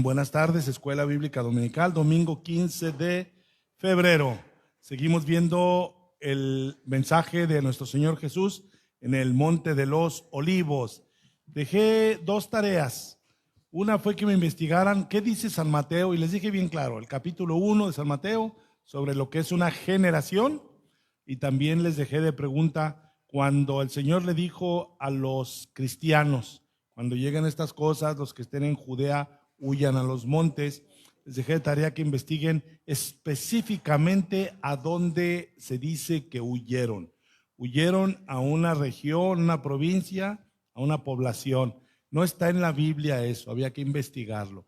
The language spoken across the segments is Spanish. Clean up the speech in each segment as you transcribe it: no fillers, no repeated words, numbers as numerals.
Buenas tardes, Escuela Bíblica Dominical, domingo 15 de febrero. Seguimos viendo el mensaje de nuestro Señor Jesús en el Monte de los Olivos. Dejé dos tareas. Una fue que me investigaran qué dice San Mateo, y les dije bien claro, el capítulo 1 de San Mateo, sobre lo que es una generación, y también les dejé de pregunta cuando el Señor le dijo a los cristianos, cuando lleguen estas cosas, los que estén en Judea huyan a los montes. Les dejé de tarea que investiguen específicamente a dónde se dice que huyeron. Huyeron a una región, una provincia, a una población. No está en la Biblia eso, había que investigarlo.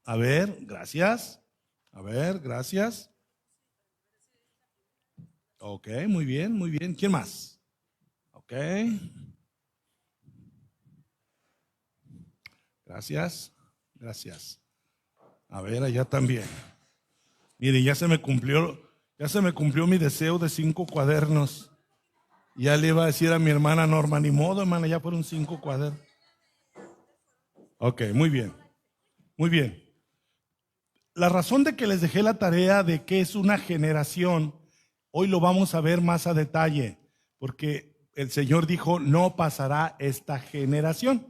A ver, gracias. A ver, gracias. Ok, muy bien, muy bien. ¿Quién más? Ok. Gracias, gracias. A ver, allá también. Mire, ya se me cumplió mi deseo de 5 cuadernos. Ya le iba a decir a mi hermana Norma, ni modo, hermana, ya fueron 5 cuadernos. Ok, muy bien, muy bien. La razón de que les dejé la tarea de qué es una generación, hoy lo vamos a ver más a detalle, porque el Señor dijo, no pasará esta generación.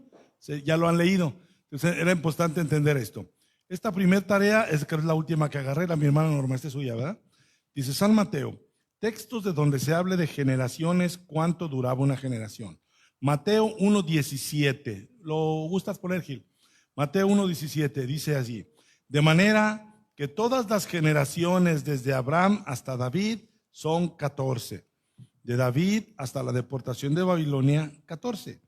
Ya lo han leído. Entonces era importante entender esto. Esta primera tarea es que es la última que agarré, mi hermana Norma, esta es suya, ¿verdad? Dice San Mateo, textos de donde se hable de generaciones, ¿cuánto duraba una generación? Mateo 1:17, ¿lo gustas poner, Gil? Mateo 1:17 dice así, de manera que todas las generaciones desde Abraham hasta David son 14, de David hasta la deportación de Babilonia, 14.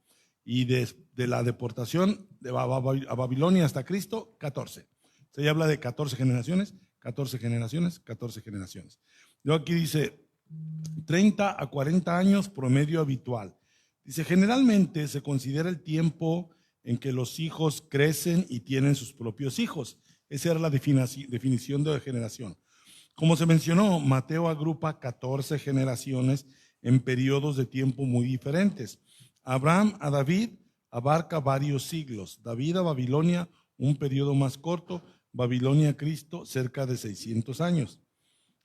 Y de la deportación a Babilonia hasta Cristo, 14. Se habla de 14 generaciones, 14 generaciones, 14 generaciones. Luego aquí dice 30 a 40 años promedio habitual. Dice, generalmente se considera el tiempo en que los hijos crecen y tienen sus propios hijos. Esa era la definición de generación. Como se mencionó, Mateo agrupa 14 generaciones en periodos de tiempo muy diferentes. Abraham a David abarca varios siglos. David a Babilonia, un periodo más corto. Babilonia a Cristo, cerca de 600 años.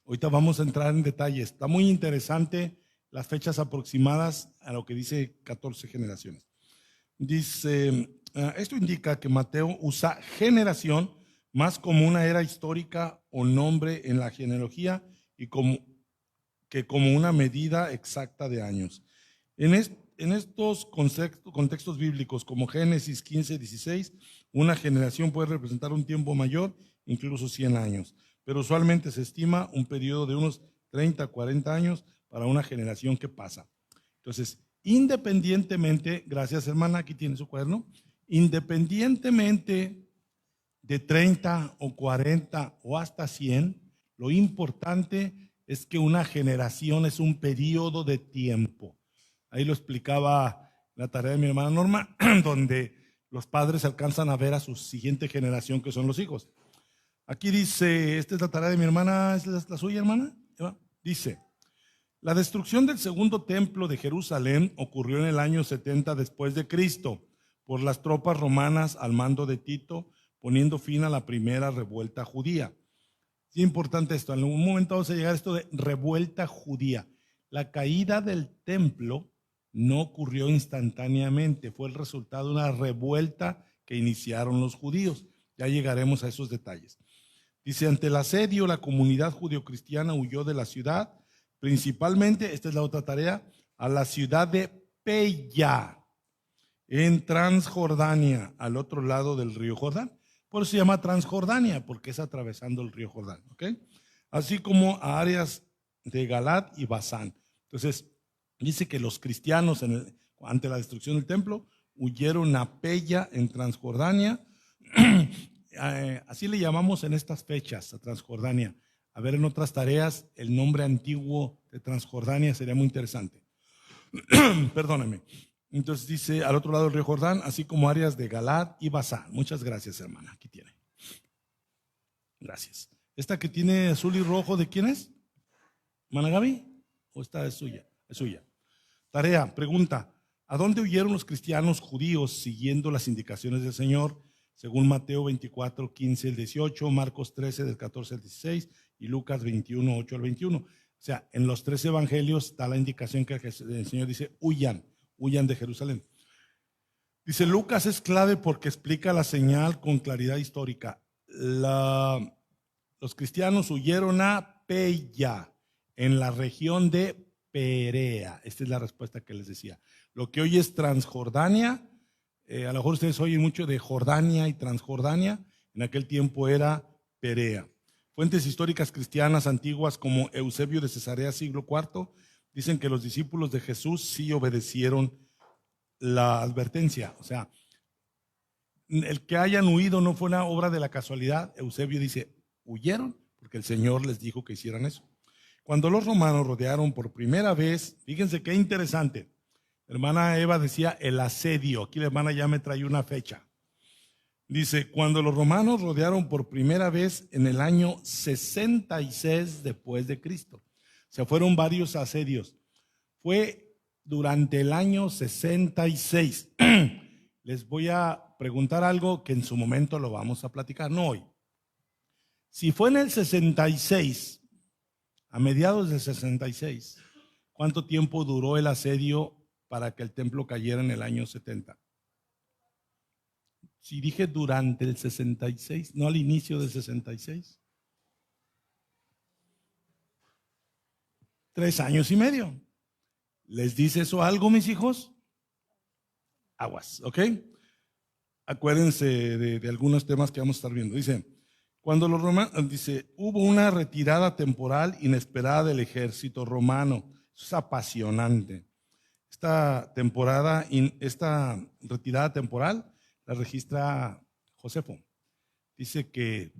Ahorita vamos a entrar en detalle. Está muy interesante las fechas aproximadas a lo que dice 14 generaciones. Dice, esto indica que Mateo usa generación más como una era histórica o nombre en la genealogía y como una medida exacta de años. En estos contextos bíblicos, como Génesis 15:16, una generación puede representar un tiempo mayor, incluso 100 años, pero usualmente se estima un periodo de unos 30 a 40 años para una generación que pasa. Entonces, independientemente, gracias hermana, aquí tiene su cuaderno, independientemente de 30 o 40 o hasta 100, lo importante es que una generación es un periodo de tiempo. Ahí lo explicaba la tarea de mi hermana Norma, donde los padres alcanzan a ver a su siguiente generación, que son los hijos. Aquí dice, esta es la tarea de mi hermana, ¿es la suya, hermana? Dice, la destrucción del segundo templo de Jerusalén ocurrió en el año 70 después de Cristo por las tropas romanas al mando de Tito, poniendo fin a la primera revuelta judía. Es importante esto, en algún momento vamos a llegar a esto de revuelta judía. La caída del templo no ocurrió instantáneamente, fue el resultado de una revuelta que iniciaron los judíos. Ya llegaremos a esos detalles. Dice, ante el asedio, la comunidad judio-cristiana huyó de la ciudad, principalmente, esta es la otra tarea, a la ciudad de Peya, en Transjordania, al otro lado del río Jordán. Por eso se llama Transjordania, porque es atravesando el río Jordán, ¿ok? Así como a áreas de Galat y Basán. Entonces, dice que los cristianos ante la destrucción del templo huyeron a Peya en Transjordania. Así le llamamos en estas fechas a Transjordania. A ver en otras tareas el nombre antiguo de Transjordania sería muy interesante. Perdónenme. Entonces dice al otro lado del río Jordán, así como áreas de Galat y Basán. Muchas gracias, hermana. Aquí tiene. Gracias. Esta que tiene azul y rojo, ¿de quién es? ¿Hermana Gaby? ¿O esta es suya? Es suya. Tarea, pregunta. ¿A dónde huyeron los cristianos judíos siguiendo las indicaciones del Señor? según Mateo 24, 15 al 18, Marcos 13, del 14 al 16 y Lucas 21, 8 al 21. O sea, en los 3 evangelios está la indicación que el Señor dice, huyan de Jerusalén. Dice, Lucas es clave porque explica la señal con claridad histórica. Los cristianos huyeron a Peya, en la región de Perea. Esta es la respuesta que les decía. Lo que hoy es Transjordania, a lo mejor ustedes oyen mucho de Jordania y Transjordania, en aquel tiempo era Perea. Fuentes históricas cristianas antiguas como Eusebio de Cesarea, siglo IV, dicen que los discípulos de Jesús sí obedecieron la advertencia. O sea, el que hayan huido no fue una obra de la casualidad. Eusebio dice, huyeron porque el Señor les dijo que hicieran eso. Cuando los romanos rodearon por primera vez, fíjense qué interesante. La hermana Eva decía el asedio. Aquí la hermana ya me trae una fecha. Dice, cuando los romanos rodearon por primera vez en el año 66 después de Cristo. O sea, fueron varios asedios. Fue durante el año 66. Les voy a preguntar algo que en su momento lo vamos a platicar, no hoy. Si fue en el 66, a mediados del 66, ¿cuánto tiempo duró el asedio para que el templo cayera en el año 70? Si dije durante el 66, no al inicio del 66. 3 años y medio. ¿Les dice eso algo, mis hijos? Aguas, ¿ok? Acuérdense de algunos temas que vamos a estar viendo. Dice, cuando los romanos, dice, hubo una retirada temporal inesperada del ejército romano. Eso es apasionante. Esta retirada temporal la registra Josefo. Dice que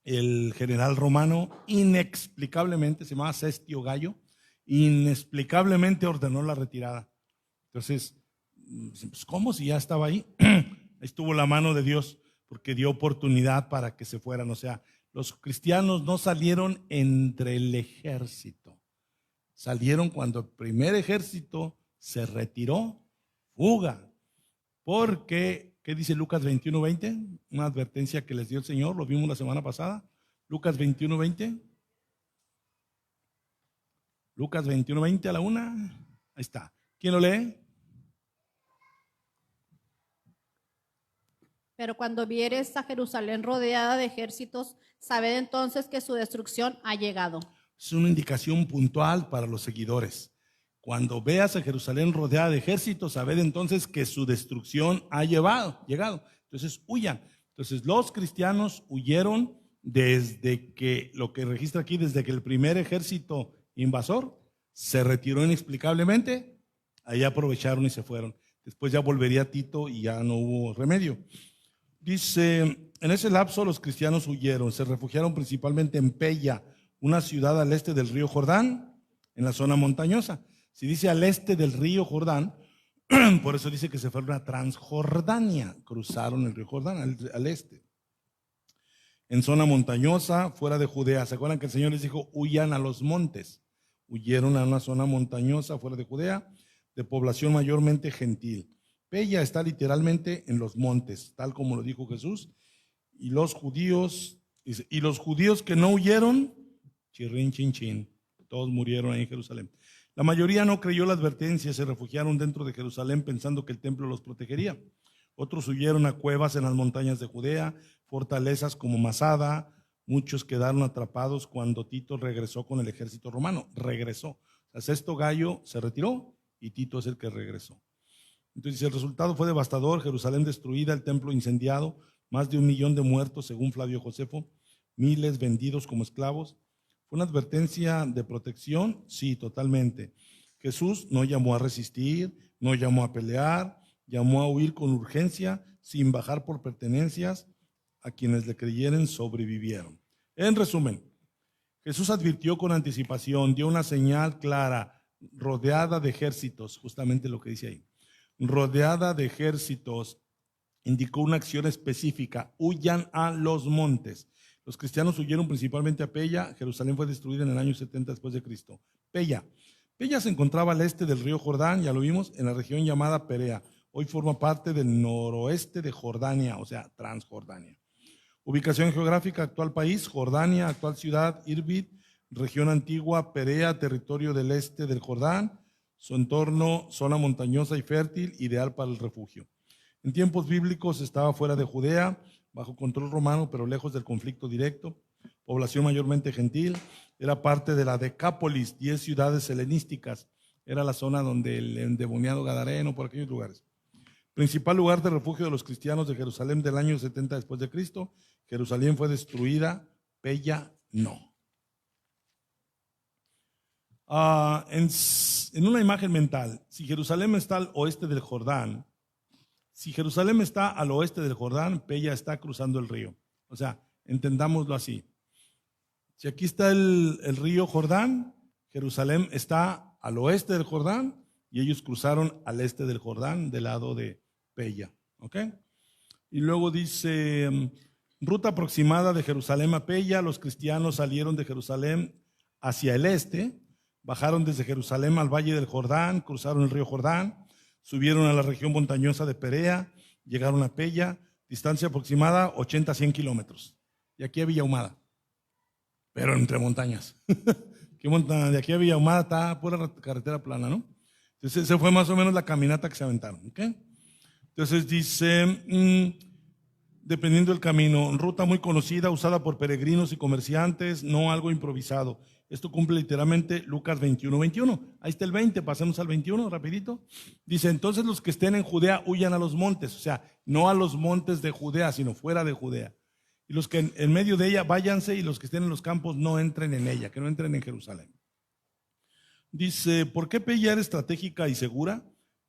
el general romano inexplicablemente, se llamaba Cestio Gallo, inexplicablemente ordenó la retirada. Entonces, pues, ¿cómo si ya estaba ahí? Ahí estuvo la mano de Dios, porque dio oportunidad para que se fueran. O sea, los cristianos no salieron entre el ejército. Salieron cuando el primer ejército se retiró, fuga. Porque, ¿qué dice Lucas 21:20? Una advertencia que les dio el Señor, lo vimos la semana pasada. Lucas 21:20. Lucas 21:20 a la 1. Ahí está. ¿Quién lo lee? Pero cuando vieres a Jerusalén rodeada de ejércitos, sabed entonces que su destrucción ha llegado. Es una indicación puntual para los seguidores. Cuando veas a Jerusalén rodeada de ejércitos, sabed entonces que su destrucción ha llegado. Entonces huyan. Entonces los cristianos huyeron desde que, lo que registra aquí, desde que el primer ejército invasor se retiró inexplicablemente, ahí aprovecharon y se fueron. Después ya volvería Tito y ya no hubo remedio. Dice, en ese lapso los cristianos huyeron, se refugiaron principalmente en Peya, una ciudad al este del río Jordán, en la zona montañosa. Si dice al este del río Jordán, por eso dice que se fueron a Transjordania, cruzaron el río Jordán al este. En zona montañosa, fuera de Judea. ¿Se acuerdan que el Señor les dijo, huyan a los montes? Huyeron a una zona montañosa fuera de Judea, de población mayormente gentil. Peya está literalmente en los montes, tal como lo dijo Jesús. Y los judíos que no huyeron, chirrín, chin, chin, todos murieron ahí en Jerusalén. La mayoría no creyó la advertencia, se refugiaron dentro de Jerusalén pensando que el templo los protegería. Otros huyeron a cuevas en las montañas de Judea, fortalezas como Masada. Muchos quedaron atrapados cuando Tito regresó con el ejército romano. Regresó. O sea, Cestio Gallo se retiró y Tito es el que regresó. Entonces el resultado fue devastador, Jerusalén destruida, el templo incendiado, más de 1 millón de muertos según Flavio Josefo, miles vendidos como esclavos. ¿Fue una advertencia de protección? Sí, totalmente. Jesús no llamó a resistir, no llamó a pelear, llamó a huir con urgencia, sin bajar por pertenencias. A quienes le creyeron sobrevivieron. En resumen, Jesús advirtió con anticipación, dio una señal clara, rodeada de ejércitos, justamente lo que dice ahí. Rodeada de ejércitos, indicó una acción específica, huyan a los montes. Los cristianos huyeron principalmente a Peya. Jerusalén fue destruida en el año 70 después de Cristo. Peya se encontraba al este del río Jordán, ya lo vimos, en la región llamada Perea. Hoy forma parte del noroeste de Jordania, o sea, Transjordania. Ubicación geográfica: actual país, Jordania; actual ciudad, Irbid; región antigua, Perea; territorio del este del Jordán; su entorno, zona montañosa y fértil, ideal para el refugio. En tiempos bíblicos estaba fuera de Judea, bajo control romano, pero lejos del conflicto directo. Población mayormente gentil, era parte de la Decápolis, 10 ciudades helenísticas. Era la zona donde el endemoniado gadareno, por aquellos lugares. Principal lugar de refugio de los cristianos de Jerusalén del año 70 después de Cristo. Jerusalén fue destruida, Peya no. En una imagen mental, si Jerusalén está al oeste del Jordán, Peya está cruzando el río. O sea, entendámoslo así. Si aquí está el río Jordán, Jerusalén está al oeste del Jordán y ellos cruzaron al este del Jordán del lado de Peya. ¿Ok? Y luego dice, ruta aproximada de Jerusalén a Peya. Los cristianos salieron de Jerusalén hacia el este, bajaron desde Jerusalén al valle del Jordán, cruzaron el río Jordán, subieron a la región montañosa de Perea, llegaron a Peya, distancia aproximada 80 a 100 kilómetros. Y aquí a Villa Ahumada, pero entre montañas. De aquí a Villa Ahumada está pura carretera plana, ¿no? Entonces, esa fue más o menos la caminata que se aventaron. ¿Ok? Entonces dice, dependiendo del camino, ruta muy conocida, usada por peregrinos y comerciantes, no algo improvisado. Esto cumple literalmente Lucas 21:21. Ahí está el 20, pasemos al 21 rapidito. Dice, entonces los que estén en Judea huyan a los montes, o sea, no a los montes de Judea, sino fuera de Judea. Y los que en medio de ella váyanse, y los que estén en los campos no entren en ella, que no entren en Jerusalén. Dice, ¿por qué Peya era estratégica y segura?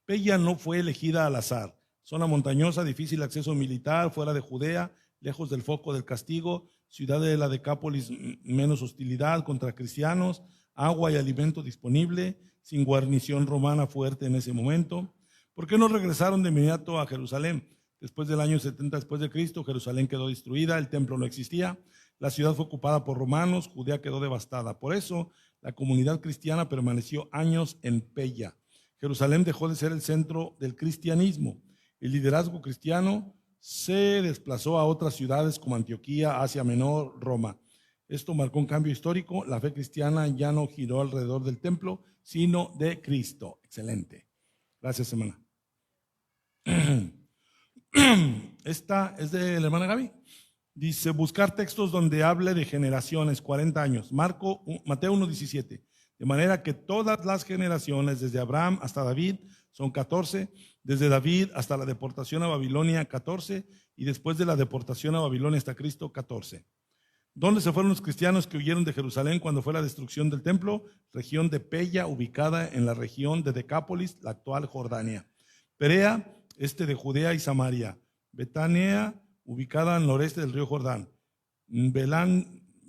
Peya no fue elegida al azar. Zona montañosa, difícil acceso militar, fuera de Judea, lejos del foco del castigo, ciudad de la Decápolis, menos hostilidad contra cristianos, agua y alimento disponible, sin guarnición romana fuerte en ese momento. ¿Por qué no regresaron de inmediato a Jerusalén? Después del año 70 después de Cristo, Jerusalén quedó destruida, el templo no existía, la ciudad fue ocupada por romanos, Judea quedó devastada. Por eso, la comunidad cristiana permaneció años en Peya. Jerusalén dejó de ser el centro del cristianismo. El liderazgo cristiano se desplazó a otras ciudades como Antioquía, Asia Menor, Roma. Esto marcó un cambio histórico. La fe cristiana ya no giró alrededor del templo, sino de Cristo. Excelente. Gracias, hermana. Esta es de la hermana Gaby. Dice, buscar textos donde hable de generaciones, 40 años. Mateo 1:17. De manera que todas las generaciones, desde Abraham hasta David, son 14, desde David hasta la deportación a Babilonia, 14, y después de la deportación a Babilonia hasta Cristo, 14. ¿Dónde se fueron los cristianos que huyeron de Jerusalén cuando fue la destrucción del templo? Región de Peya, ubicada en la región de Decápolis, la actual Jordania. Perea, este de Judea y Samaria. Betania, ubicada al noreste del río Jordán.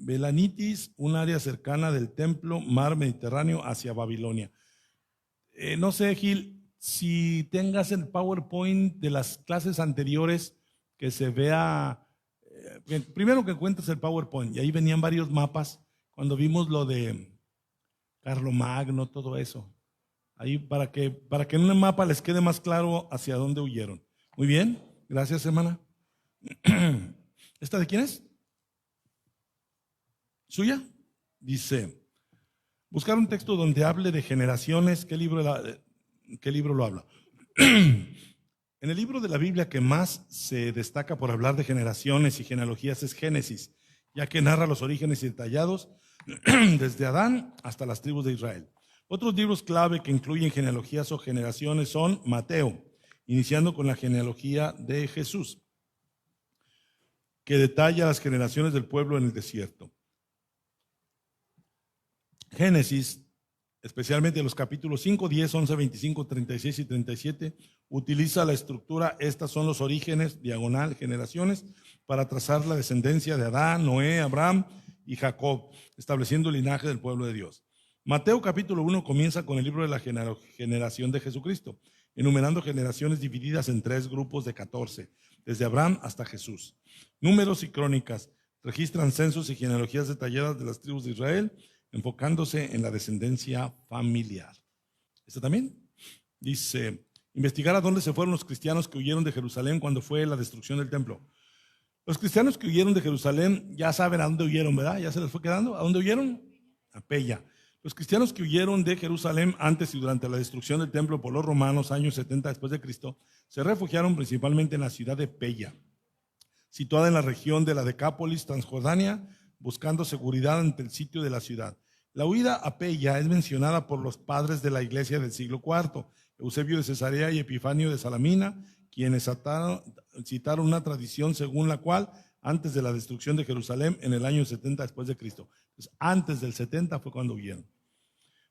Belanitis, un área cercana del templo, mar Mediterráneo hacia Babilonia. No sé, Gil, si tengas el PowerPoint de las clases anteriores, que se vea, primero que cuentes el PowerPoint, y ahí venían varios mapas, cuando vimos lo de Carlomagno, todo eso. Ahí para que en un mapa les quede más claro hacia dónde huyeron. Muy bien, gracias, hermana. ¿Esta de quién es? ¿Suya? Dice, buscar un texto donde hable de generaciones. ¿Qué libro lo habla? En el libro de la Biblia que más se destaca por hablar de generaciones y genealogías es Génesis, ya que narra los orígenes detallados desde Adán hasta las tribus de Israel. Otros libros clave que incluyen genealogías o generaciones son Mateo, iniciando con la genealogía de Jesús, que detalla las generaciones del pueblo en el desierto. Génesis, especialmente los capítulos 5, 10, 11, 25, 36 y 37, utiliza la estructura, estas son los orígenes, diagonal, generaciones, para trazar la descendencia de Adán, Noé, Abraham y Jacob, estableciendo el linaje del pueblo de Dios. Mateo capítulo 1 comienza con el libro de la generación de Jesucristo, enumerando generaciones divididas en 3 grupos de 14, desde Abraham hasta Jesús. Números y crónicas registran censos y genealogías detalladas de las tribus de Israel, enfocándose en la descendencia familiar. ¿Esto también? Dice, investigar a dónde se fueron los cristianos que huyeron de Jerusalén cuando fue la destrucción del templo. Los cristianos que huyeron de Jerusalén ya saben a dónde huyeron, ¿verdad? ¿Ya se les fue quedando? ¿A dónde huyeron? A Pella. Los cristianos que huyeron de Jerusalén antes y durante la destrucción del templo por los romanos, años 70 después de Cristo, se refugiaron principalmente en la ciudad de Pella, situada en la región de la Decápolis, Transjordania, buscando seguridad ante el sitio de la ciudad. La huida a Pella es mencionada por los padres de la iglesia del siglo IV, Eusebio de Cesarea y Epifanio de Salamina, quienes citaron una tradición según la cual antes de la destrucción de Jerusalén en el año 70 después de Cristo. Entonces, antes del 70 fue cuando huyeron.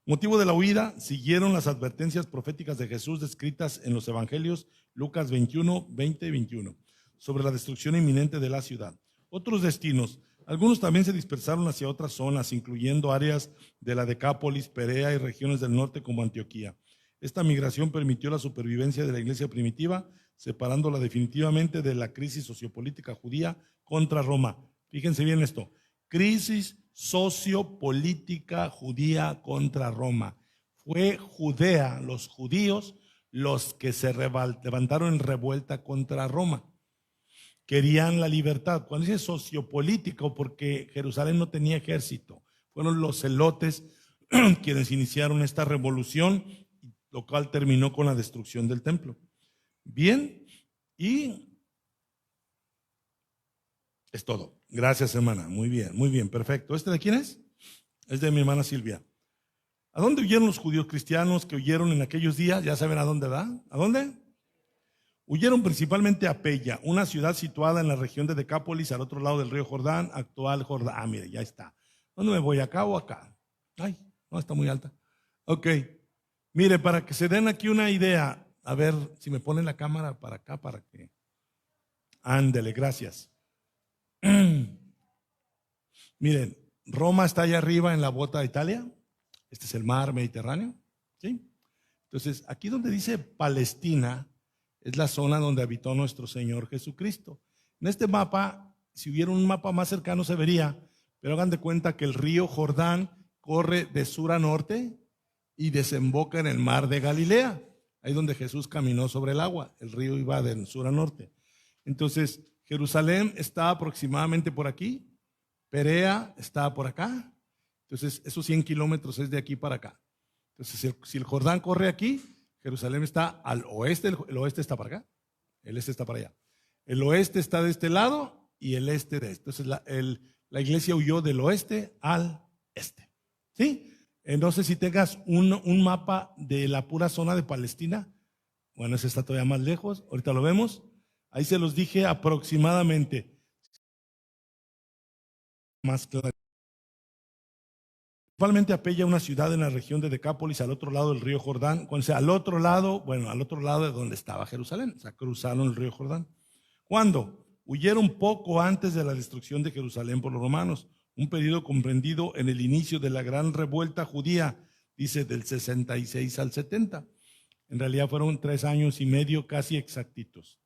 Motivo de la huida, siguieron las advertencias proféticas de Jesús descritas en los evangelios Lucas 21, 20 y 21, sobre la destrucción inminente de la ciudad. Otros destinos, algunos también se dispersaron hacia otras zonas, incluyendo áreas de la Decápolis, Perea y regiones del norte como Antioquía. Esta migración permitió la supervivencia de la iglesia primitiva, separándola definitivamente de la crisis sociopolítica judía contra Roma. Fíjense bien esto, crisis sociopolítica judía contra Roma. Fue Judea, los judíos, los que se levantaron en revuelta contra Roma. Querían la libertad. Cuando dice sociopolítico, porque Jerusalén no tenía ejército, fueron los celotes quienes iniciaron esta revolución, lo cual terminó con la destrucción del templo. Bien, y es todo. Gracias, hermana. Muy bien, perfecto. ¿Este de quién es? Es de mi hermana Silvia. ¿A dónde huyeron los judíos cristianos que huyeron en aquellos días? ¿Ya saben a dónde va? ¿A dónde? Huyeron principalmente a Pella, una ciudad situada en la región de Decápolis, al otro lado del río Jordán, actual Jordán. Ah, mire, ya está. ¿Dónde me voy? ¿Acá o acá? Ay, no, está muy alta. Ok. Mire, para que se den aquí una idea, a ver si me ponen la cámara para acá, para que... Ándele, gracias. Miren, Roma está allá arriba en la bota de Italia. Este es el mar Mediterráneo, ¿sí? Entonces, aquí donde dice Palestina, es la zona donde habitó nuestro Señor Jesucristo. En este mapa, si hubiera un mapa más cercano se vería, pero hagan de cuenta que el río Jordán corre de sur a norte y desemboca en el mar de Galilea, ahí donde Jesús caminó sobre el agua. El río iba de sur a norte. Entonces, Jerusalén está aproximadamente por aquí, Perea está por acá, entonces esos 100 kilómetros es de aquí para acá. Entonces, si el Jordán corre aquí, Jerusalén está al oeste, el oeste está para acá, el este está para allá. El oeste está de este lado y el este de este. Entonces, la iglesia huyó del oeste al este. ¿Sí? No sé si tengas un mapa de la pura zona de Palestina. Bueno, ese está todavía más lejos, ahorita lo vemos. Ahí se los dije aproximadamente. Más claro. Principalmente a Pella, una ciudad en la región de Decápolis, al otro lado del río Jordán. O sea, al otro lado de donde estaba Jerusalén. O sea, cruzaron el río Jordán. ¿Cuándo? Huyeron poco antes de la destrucción de Jerusalén por los romanos. Un periodo comprendido en el inicio de la gran revuelta judía, dice del 66 al 70. En realidad fueron 3 años y medio casi exactitos.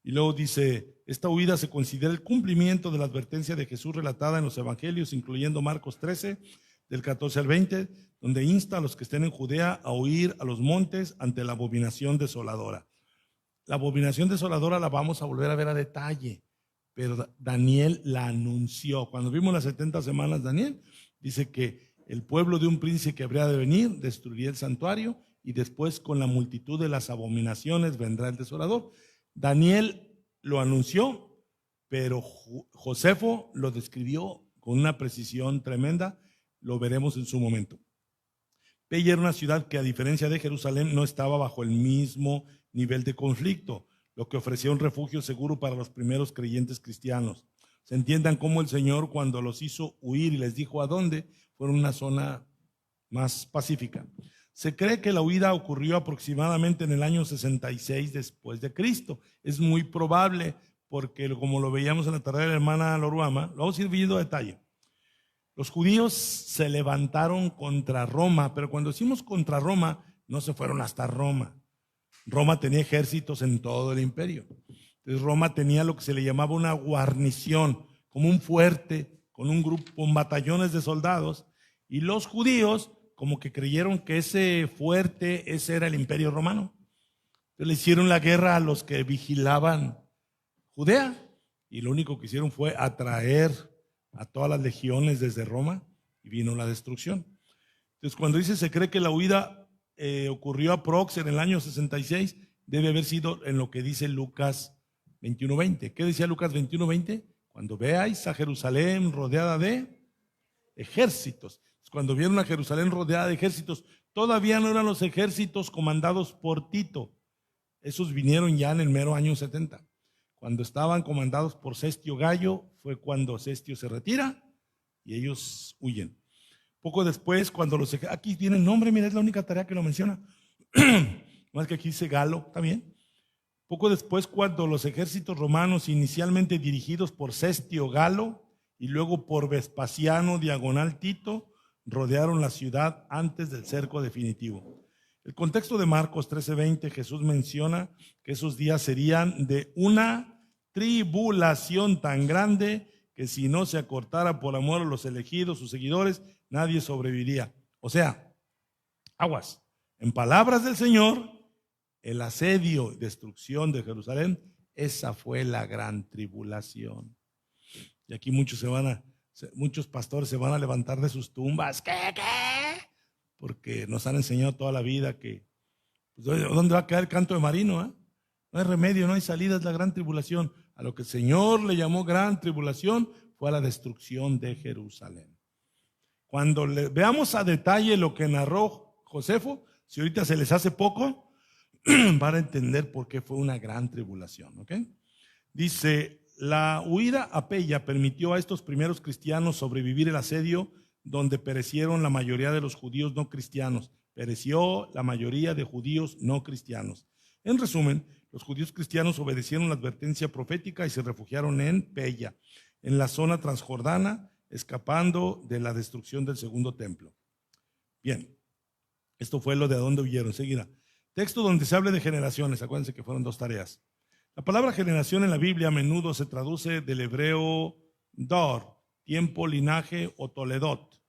Y luego dice, esta huida se considera el cumplimiento de la advertencia de Jesús relatada en los evangelios, incluyendo Marcos 13, del 14 al 20, donde insta a los que estén en Judea a huir a los montes ante la abominación desoladora. La abominación desoladora la vamos a volver a ver a detalle, pero Daniel la anunció. Cuando vimos las 70 semanas, Daniel dice que el pueblo de un príncipe que habría de venir destruiría el santuario y después con la multitud de las abominaciones vendrá el desolador. Daniel lo anunció, pero Josefo lo describió con una precisión tremenda. Lo veremos en su momento. Pella era una ciudad que, a diferencia de Jerusalén, no estaba bajo el mismo nivel de conflicto, lo que ofrecía un refugio seguro para los primeros creyentes cristianos. Se entiendan cómo el Señor, cuando los hizo huir y les dijo a dónde, fueron una zona más pacífica. Se cree que la huida ocurrió aproximadamente en el año 66 después de Cristo. Es muy probable porque, como lo veíamos en la tarea de la hermana Loruama, lo vamos a ir viendo a detalle. Los judíos se levantaron contra Roma, pero cuando decimos contra Roma, no se fueron hasta Roma. Roma tenía ejércitos en todo el imperio. Entonces Roma tenía lo que se le llamaba una guarnición, como un fuerte, con un grupo, con batallones de soldados, y los judíos como que creyeron que ese fuerte, ese era el imperio romano. Entonces le hicieron la guerra a los que vigilaban Judea y lo único que hicieron fue atraer a todas las legiones desde Roma y vino la destrucción. Entonces cuando dice se cree que la huida ocurrió aprox en el año 66, debe haber sido en lo que dice Lucas 21:20. ¿Qué decía Lucas 21:20? Cuando veáis a Jerusalén rodeada de ejércitos. Cuando vieron a Jerusalén rodeada de ejércitos, todavía no eran los ejércitos comandados por Tito. Esos vinieron ya en el mero año 70. Cuando estaban comandados por Cestio Gallo, fue cuando Cestio se retira y ellos huyen. Poco después, cuando aquí tiene el nombre, mira, es la única tarea que lo menciona. Más que aquí dice Galo, ¿está bien? Poco después, cuando los ejércitos romanos, inicialmente dirigidos por Cestio Galo y luego por Vespasiano diagonal Tito, rodearon la ciudad antes del cerco definitivo. El contexto de Marcos 13:20, Jesús menciona que esos días serían de una tribulación tan grande que si no se acortara por amor a los elegidos, sus seguidores, nadie sobreviviría. O sea, aguas. En palabras del Señor, el asedio y destrucción de Jerusalén, esa fue la gran tribulación. Y aquí muchos pastores se van a levantar de sus tumbas. ¿Qué? Porque nos han enseñado toda la vida que, pues, ¿dónde va a quedar el canto de marino? No hay remedio, no hay salida, es la gran tribulación. A lo que el Señor le llamó gran tribulación fue a la destrucción de Jerusalén. Cuando veamos a detalle lo que narró Josefo, si ahorita se les hace poco, van a entender por qué fue una gran tribulación. ¿Ok? Dice, la huida a Pella permitió a estos primeros cristianos sobrevivir el asedio donde perecieron la mayoría de los judíos no cristianos. Pereció la mayoría de judíos no cristianos. En resumen, los judíos cristianos obedecieron la advertencia profética y se refugiaron en Pella, en la zona transjordana, escapando de la destrucción del segundo templo. Bien, esto fue lo de a dónde huyeron. Seguida, texto donde se hable de generaciones. Acuérdense que fueron dos tareas. La palabra generación en la Biblia a menudo se traduce del hebreo dor, tiempo, linaje o toledot,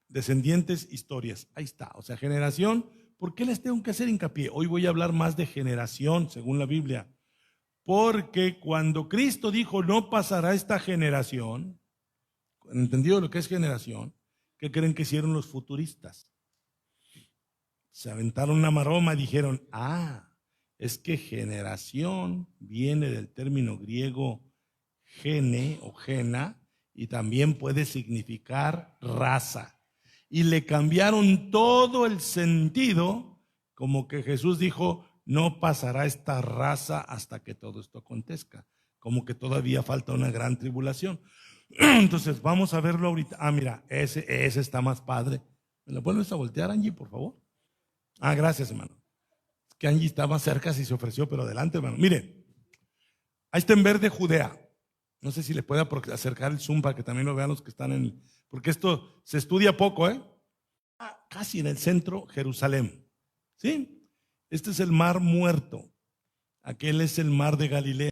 descendientes, historias. Ahí está, o sea, generación. ¿Por qué les tengo que hacer hincapié? Hoy voy a hablar más de generación, según la Biblia. Porque cuando Cristo dijo, no pasará esta generación, ¿entendido lo que es generación? ¿Qué creen que hicieron los futuristas? Se aventaron una maroma y dijeron, es que generación viene del término griego gene o gena y también puede significar raza. Y le cambiaron todo el sentido, como que Jesús dijo, no pasará esta raza hasta que todo esto acontezca, como que todavía falta una gran tribulación. Entonces vamos a verlo ahorita. Mira, ese está más padre. ¿Me lo vuelves a voltear, Angie, por favor? Gracias, hermano. Es que Angie está más cerca si se ofreció, pero adelante, hermano. Mire, ahí está en verde Judea. No sé si le puede acercar el zoom para que también lo vean los que están porque esto se estudia poco, casi en el centro, Jerusalén. ¿Sí? Este es el mar Muerto. Aquel es el mar de Galilea.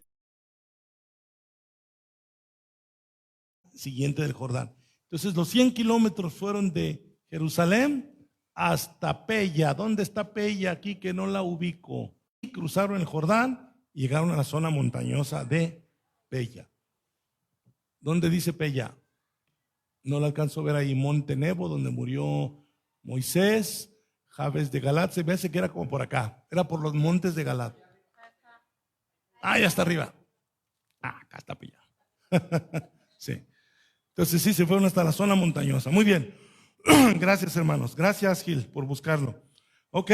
Siguiente del Jordán. Entonces los 100 kilómetros fueron de Jerusalén hasta Pella. ¿Dónde está Pella? Aquí que no la ubico. Y cruzaron el Jordán y llegaron a la zona montañosa de Pella. ¿Dónde dice Pella? No la alcanzo a ver ahí. Monte Nebo, donde murió Moisés. Jabes de Galat, se me hace que era como por acá. Era por los montes de Galat. Ya está arriba. Acá está Pella. Sí. Entonces sí, se fueron hasta la zona montañosa. Muy bien. Gracias, hermanos. Gracias, Gil, por buscarlo. Ok.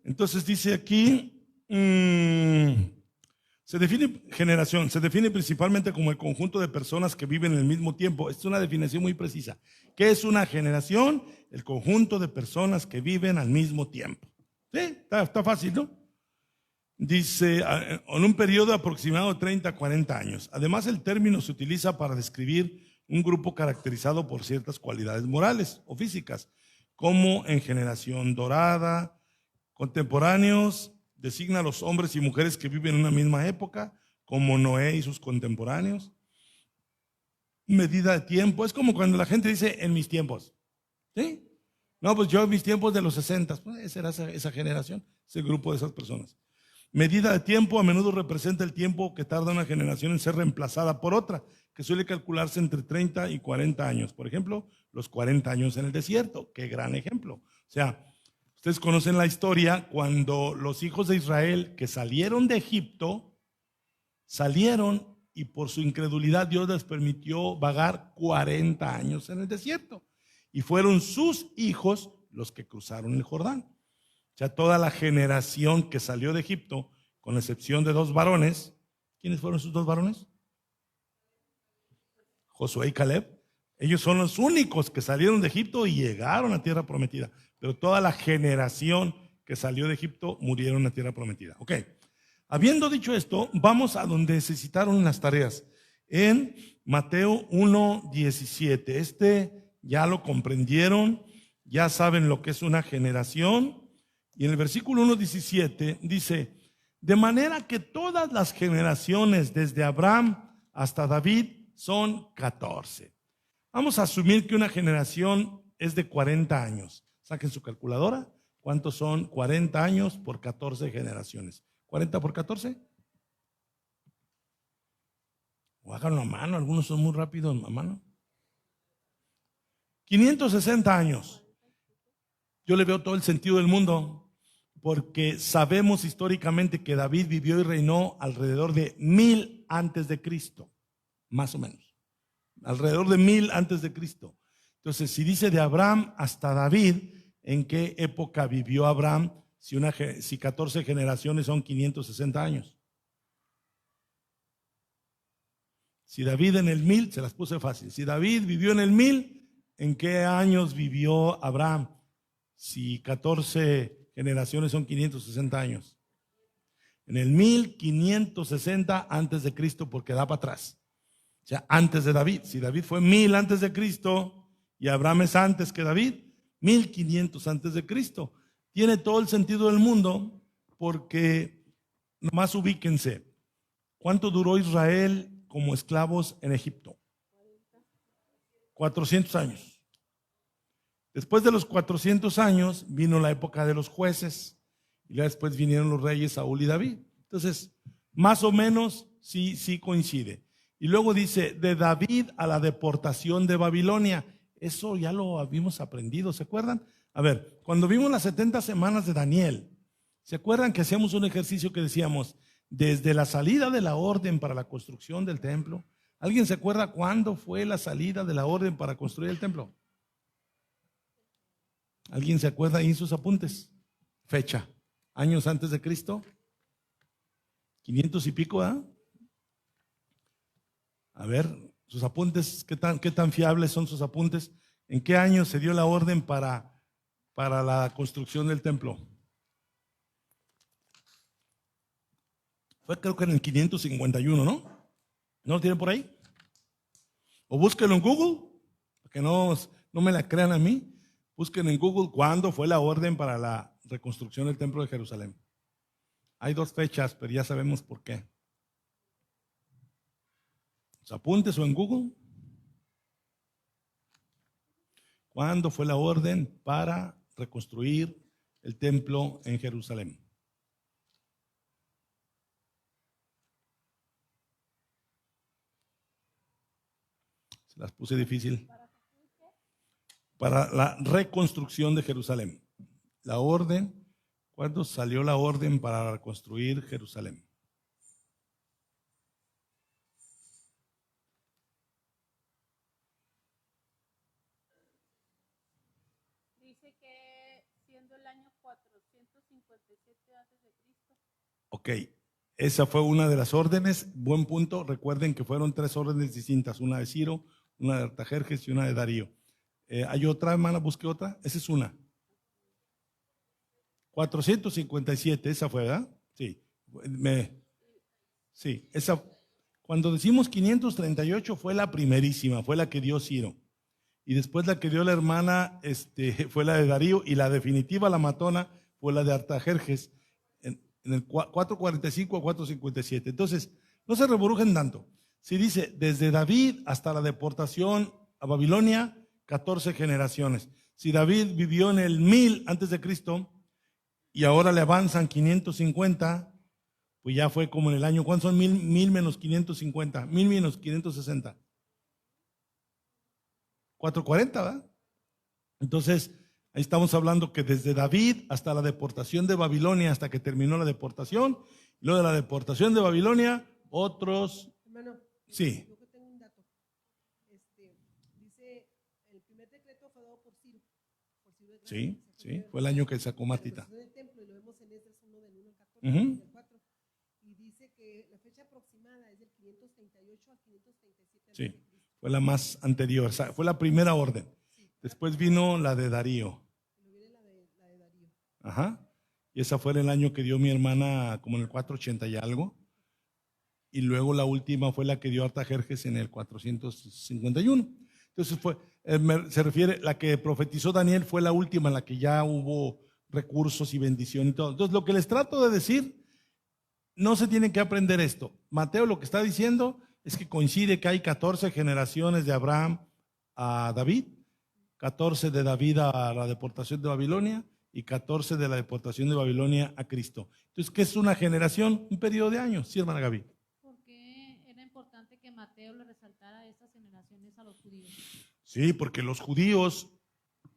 Entonces dice aquí, se define generación, se define principalmente como el conjunto de personas que viven en el mismo tiempo. Esta es una definición muy precisa. ¿Qué es una generación? El conjunto de personas que viven al mismo tiempo. ¿Sí? Está fácil, ¿no? Dice, en un periodo aproximado de 30 a 40 años. Además, el término se utiliza para describir un grupo caracterizado por ciertas cualidades morales o físicas, como en generación dorada, contemporáneos, designa a los hombres y mujeres que viven en una misma época, como Noé y sus contemporáneos. Medida de tiempo, es como cuando la gente dice en mis tiempos. ¿Sí? No, pues yo en mis tiempos de los 60, pues esa era esa generación, ese grupo de esas personas. Medida de tiempo a menudo representa el tiempo que tarda una generación en ser reemplazada por otra, que suele calcularse entre 30 y 40 años. Por ejemplo, los 40 años en el desierto. Qué gran ejemplo. O sea, ustedes conocen la historia cuando los hijos de Israel que salieron de Egipto, salieron y por su incredulidad Dios les permitió vagar 40 años en el desierto. Y fueron sus hijos los que cruzaron el Jordán. O sea, toda la generación que salió de Egipto, con excepción de 2 varones. ¿Quiénes fueron esos 2 varones? Josué y Caleb. Ellos son los únicos que salieron de Egipto y llegaron a tierra prometida. Pero toda la generación que salió de Egipto murieron en la tierra prometida. Ok. Habiendo dicho esto, vamos a donde se citaron las tareas. En Mateo 1:17. Ya lo comprendieron, ya saben lo que es una generación. Y en el versículo 1:17 dice: de manera que todas las generaciones desde Abraham hasta David son 14. Vamos a asumir que una generación es de 40 años. Saquen su calculadora. ¿Cuántos son 40 años por 14 generaciones? ¿40 por 14? O háganlo a mano, algunos son muy rápidos a mano. 560 años. Yo le veo todo el sentido del mundo, porque sabemos históricamente que David vivió y reinó alrededor de 1000 antes de Cristo, más o menos. Alrededor de 1000 antes de Cristo. Entonces, si dice de Abraham hasta David, ¿en qué época vivió Abraham? Si 14 generaciones son 560 años. Si David en el 1000, se las puse fácil. Si David vivió en el 1000, ¿en qué años vivió Abraham? Si 14 generaciones son 560 años. En el 1560 antes de Cristo, porque da para atrás. O sea, antes de David. Si David fue 1000 antes de Cristo y Abraham es antes que David, 1500 antes de Cristo. Tiene todo el sentido del mundo, porque nomás ubíquense. ¿Cuánto duró Israel como esclavos en Egipto? 400 años. Después de los 400 años vino la época de los jueces y después vinieron los reyes Saúl y David. Entonces, más o menos sí coincide. Y luego dice, de David a la deportación de Babilonia. Eso ya lo habíamos aprendido, ¿se acuerdan? A ver, cuando vimos las 70 semanas de Daniel, ¿se acuerdan que hacíamos un ejercicio que decíamos, desde la salida de la orden para la construcción del templo? ¿Alguien se acuerda cuándo fue la salida de la orden para construir el templo? ¿Alguien se acuerda ahí en sus apuntes? Fecha, años antes de Cristo, 500 y pico, ¿ah? A ver, sus apuntes, ¿qué tan fiables son sus apuntes? ¿En qué año se dio la orden para la construcción del templo? Fue creo que en el 551, ¿no? ¿No lo tienen por ahí? O búsquenlo en Google, que no me la crean a mí. Busquen en Google cuándo fue la orden para la reconstrucción del templo de Jerusalén. Hay 2 fechas, pero ya sabemos por qué. ¿Los apuntes o en Google? ¿Cuándo fue la orden para reconstruir el templo en Jerusalén? Se las puse difícil. Para la reconstrucción de Jerusalén. La orden, ¿cuándo salió la orden para reconstruir Jerusalén? Dice que siendo el año 457 antes de Cristo. Ok, esa fue una de las órdenes. Buen punto. Recuerden que fueron 3 órdenes distintas. Una de Ciro, una de Artajerjes y una de Darío. ¿Hay otra, hermana? Busque otra. Esa es una. 457, esa fue, ¿verdad? Sí. Sí, esa. Cuando decimos 538 fue la primerísima, fue la que dio Ciro. Y después la que dio la hermana fue la de Darío, y la definitiva, la matona, fue la de Artajerjes en el 445 a 457. Entonces, no se reburujen tanto. Si dice, desde David hasta la deportación a Babilonia, 14 generaciones. Si David vivió en el 1000 antes de Cristo y ahora le avanzan 550, pues ya fue como en el año, ¿cuántos son 1000 menos 550? 1000 menos 560. 440, ¿verdad? Entonces, ahí estamos hablando que desde David hasta la deportación de Babilonia, hasta que terminó la deportación, y luego de la deportación de Babilonia, otros... Hermano, Sí. yo que tengo un dato. Dice, el primer decreto fue dado por Ciro. Por Ciro el Grande, Sí, fue el año que sacó Matita. del templo, y lo vemos en Esdras 1 del 1 al 14, Ujú. del 4. Y dice que la fecha aproximada es del 538 al 537 Sí, a.C. fue la más anterior, o sea, fue la primera orden. Después vino la de Darío. Luego viene la de Darío. Ajá. Y esa fue en el año que dio mi hermana, como en el 480 y algo. Y luego la última fue la que dio Artajerjes en el 451. Entonces se refiere, la que profetizó Daniel fue la última en la que ya hubo recursos y bendición y todo. Entonces lo que les trato de decir, no se tienen que aprender esto. Mateo lo que está diciendo es que coincide que hay 14 generaciones de Abraham a David, 14 de David a la deportación de Babilonia y 14 de la deportación de Babilonia a Cristo. Entonces, ¿qué es una generación? Un periodo de años, ¿sí, hermana Gaby? ¿Por qué era importante que Mateo le resaltara estas generaciones a los judíos? Sí, porque los judíos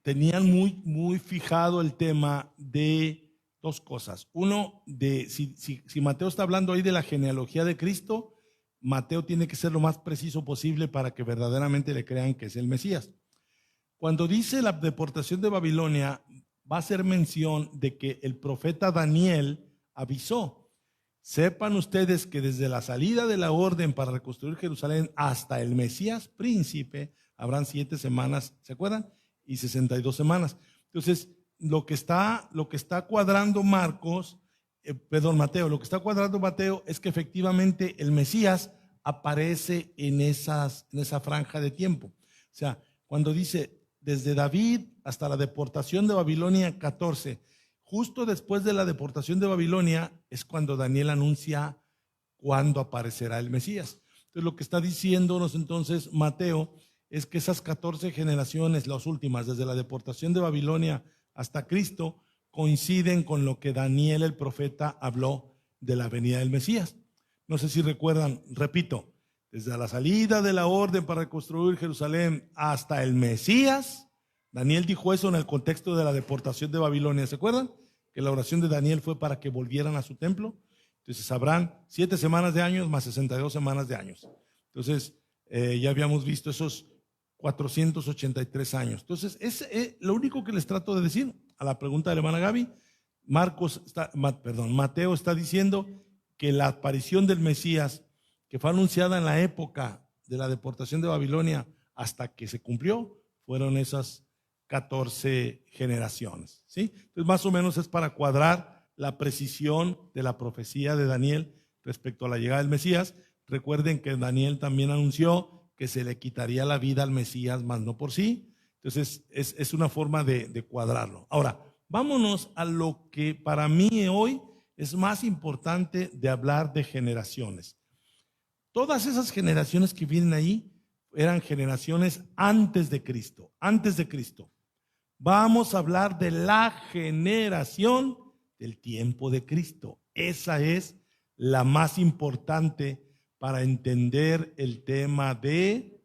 tenían muy fijado el tema de dos cosas. Uno, si Mateo está hablando ahí de la genealogía de Cristo, Mateo tiene que ser lo más preciso posible para que verdaderamente le crean que es el Mesías. Cuando dice la deportación de Babilonia, va a hacer mención de que el profeta Daniel avisó. Sepan ustedes que desde la salida de la orden para reconstruir Jerusalén hasta el Mesías príncipe, habrán 7 semanas, ¿se acuerdan? Y 62 semanas. Entonces, lo que está cuadrando Mateo, lo que está cuadrando Mateo es que efectivamente el Mesías aparece en esa franja de tiempo. O sea, cuando dice desde David hasta la deportación de Babilonia 14, justo después de la deportación de Babilonia es cuando Daniel anuncia cuándo aparecerá el Mesías. Entonces lo que está diciéndonos entonces Mateo es que esas 14 generaciones, las últimas, desde la deportación de Babilonia hasta Cristo, coinciden con lo que Daniel el profeta habló de la venida del Mesías. No sé si recuerdan, repito, desde la salida de la orden para reconstruir Jerusalén hasta el Mesías, Daniel dijo eso en el contexto de la deportación de Babilonia. ¿Se acuerdan? Que la oración de Daniel fue para que volvieran a su templo. Entonces habrán 7 semanas de años más 62 semanas de años. Entonces ya habíamos visto esos 483 años. Entonces es lo único que les trato de decir a la pregunta de la hermana Gaby. Mateo está diciendo que la aparición del Mesías, que fue anunciada en la época de la deportación de Babilonia hasta que se cumplió, fueron esas 14 generaciones, ¿sí? Entonces más o menos es para cuadrar la precisión de la profecía de Daniel respecto a la llegada del Mesías. Recuerden que Daniel también anunció que se le quitaría la vida al Mesías, más no por sí. Entonces es una forma de cuadrarlo. Ahora, vámonos a lo que para mí hoy es más importante de hablar de generaciones. Todas esas generaciones que vienen ahí eran generaciones antes de Cristo, antes de Cristo. Vamos a hablar de la generación del tiempo de Cristo. Esa es la más importante para entender el tema de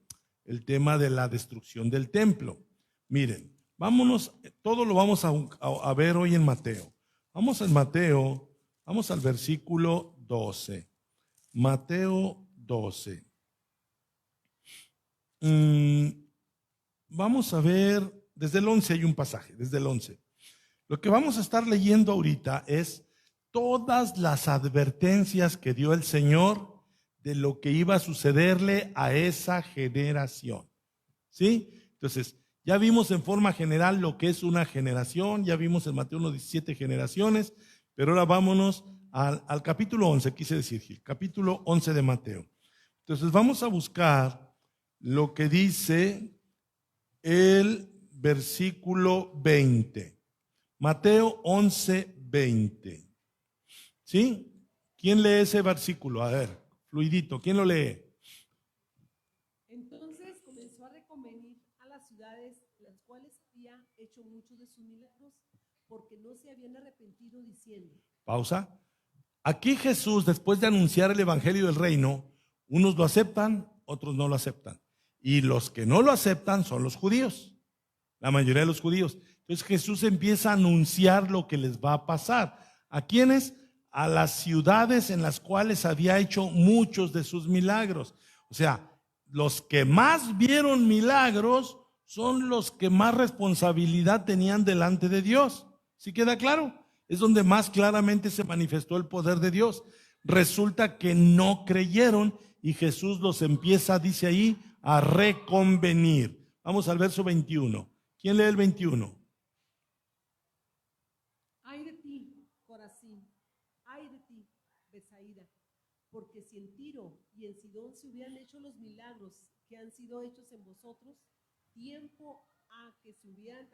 la destrucción del templo. Miren, vámonos, todo lo vamos a ver hoy en Mateo. Vamos en Mateo, vamos al versículo 12. Mateo 12. Vamos a ver, desde el 11 hay un pasaje, desde el 11. Lo que vamos a estar leyendo ahorita es todas las advertencias que dio el Señor de lo que iba a sucederle a esa generación. ¿Sí? Entonces, ya vimos en forma general lo que es una generación, ya vimos en Mateo 1:17 generaciones, pero ahora vámonos al capítulo 11, quise decir, Gil, capítulo 11 de Mateo. Entonces vamos a buscar lo que dice el versículo 20. Mateo 11:20. ¿Sí? ¿Quién lee ese versículo? A ver, fluidito, ¿quién lo lee? Entonces comenzó a reconvenir a las ciudades, las cuales había hecho muchos de sus milagros, porque no se habían arrepentido, diciendo. Pausa. Aquí Jesús, después de anunciar el evangelio del reino, unos lo aceptan, otros no lo aceptan. Y los que no lo aceptan son los judíos, la mayoría de los judíos. Entonces Jesús empieza a anunciar lo que les va a pasar. ¿A quiénes? A las ciudades en las cuales había hecho muchos de sus milagros. O sea, los que más vieron milagros son los que más responsabilidad tenían delante de Dios. ¿Sí queda claro? Es donde más claramente se manifestó el poder de Dios. Resulta que no creyeron y Jesús los empieza, dice ahí, a reconvenir. Vamos al verso 21. ¿Quién lee el 21? Ay de ti, Corazín, ay de ti, Betsaida, porque si en Tiro y en Sidón se hubieran hecho los milagros que han sido hechos en vosotros, tiempo a que se hubieran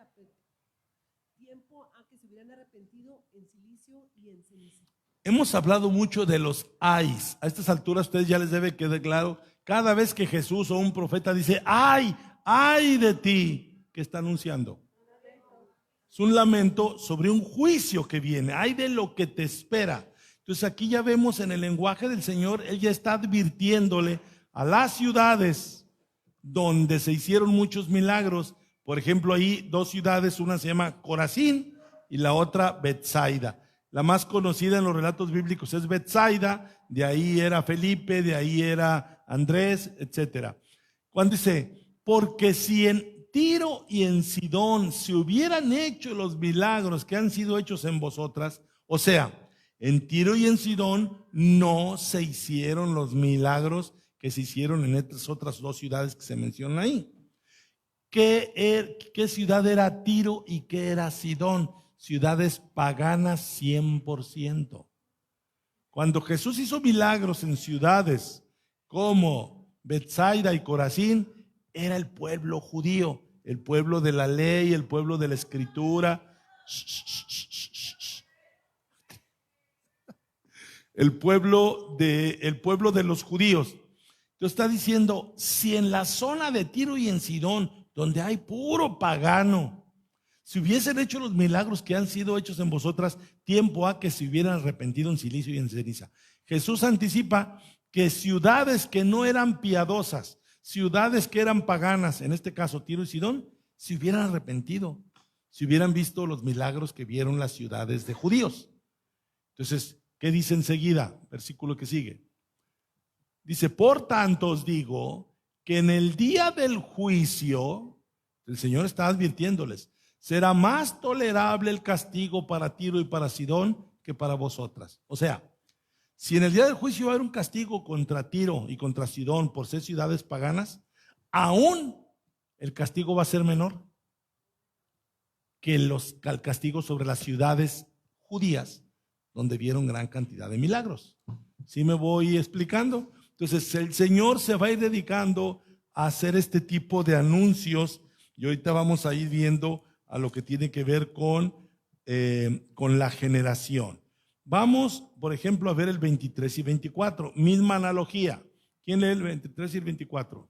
arrepentido en silicio y en ceniza. Hemos hablado mucho de los ayes. A estas alturas a ustedes ya les debe quedar claro, cada vez que Jesús o un profeta dice, ay de ti, ¿qué está anunciando? Es un lamento sobre un juicio que viene, ay de lo que te espera. Entonces aquí ya vemos en el lenguaje del Señor, Él ya está advirtiéndole a las ciudades donde se hicieron muchos milagros. Por ejemplo, ahí dos ciudades, una se llama Corazín y la otra Betsaida. La más conocida en los relatos bíblicos es Betsaida, de ahí era Felipe, de ahí era Andrés, etcétera. Cuando dice, porque si en Tiro y en Sidón se hubieran hecho los milagros que han sido hechos en vosotras, o sea, en Tiro y en Sidón no se hicieron los milagros que se hicieron en estas otras dos ciudades que se mencionan ahí. ¿Qué ciudad era Tiro y qué era Sidón? Ciudades paganas 100%. Cuando Jesús hizo milagros en ciudades como Betsaida y Corazín, era el pueblo judío, el pueblo de la ley, el pueblo de la escritura, el pueblo de los judíos. Entonces está diciendo, si en la zona de Tiro y en Sidón, donde hay puro pagano, si hubiesen hecho los milagros que han sido hechos en vosotras, tiempo a que se hubieran arrepentido en silicio y en ceniza. Jesús anticipa que ciudades que no eran piadosas, ciudades que eran paganas, en este caso Tiro y Sidón, se hubieran arrepentido, si hubieran visto los milagros que vieron las ciudades de judíos. Entonces, ¿qué dice enseguida? Versículo que sigue. Dice, por tanto os digo que en el día del juicio, el Señor está advirtiéndoles, será más tolerable el castigo para Tiro y para Sidón que para vosotras. O sea, si en el día del juicio va a haber un castigo contra Tiro y contra Sidón por ser ciudades paganas, aún el castigo va a ser menor que el castigo sobre las ciudades judías, donde vieron gran cantidad de milagros. ¿Sí me voy explicando? Entonces el Señor se va a ir dedicando a hacer este tipo de anuncios y ahorita vamos a ir viendo a lo que tiene que ver con la generación. Vamos, por ejemplo, a ver el 23 y 24, misma analogía. ¿Quién lee el 23 y el 24?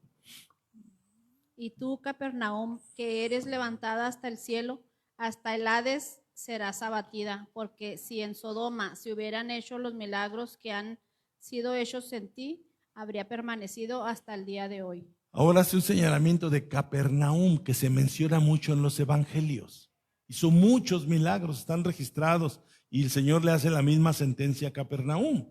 Y tú, Capernaum, que eres levantada hasta el cielo, hasta el Hades serás abatida, porque si en Sodoma se hubieran hecho los milagros que han sido hechos en ti, habría permanecido hasta el día de hoy. Ahora hace un señalamiento de Capernaum que se menciona mucho en los evangelios. Hizo muchos milagros, están registrados, y el Señor le hace la misma sentencia a Capernaum,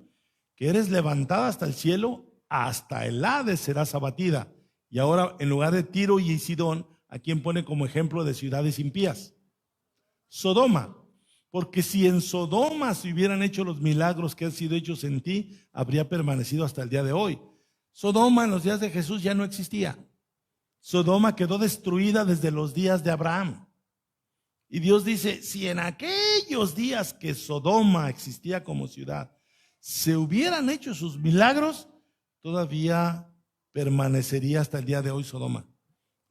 que eres levantada hasta el cielo, hasta el Hades serás abatida. Y ahora, en lugar de Tiro y Sidón, ¿a quién pone como ejemplo de ciudades impías? Sodoma. Porque si en Sodoma se hubieran hecho los milagros que han sido hechos en ti, habría permanecido hasta el día de hoy. Sodoma en los días de Jesús ya no existía. Sodoma quedó destruida desde los días de Abraham. Y Dios dice, si en aquellos días que Sodoma existía como ciudad, se hubieran hecho sus milagros, todavía permanecería hasta el día de hoy Sodoma.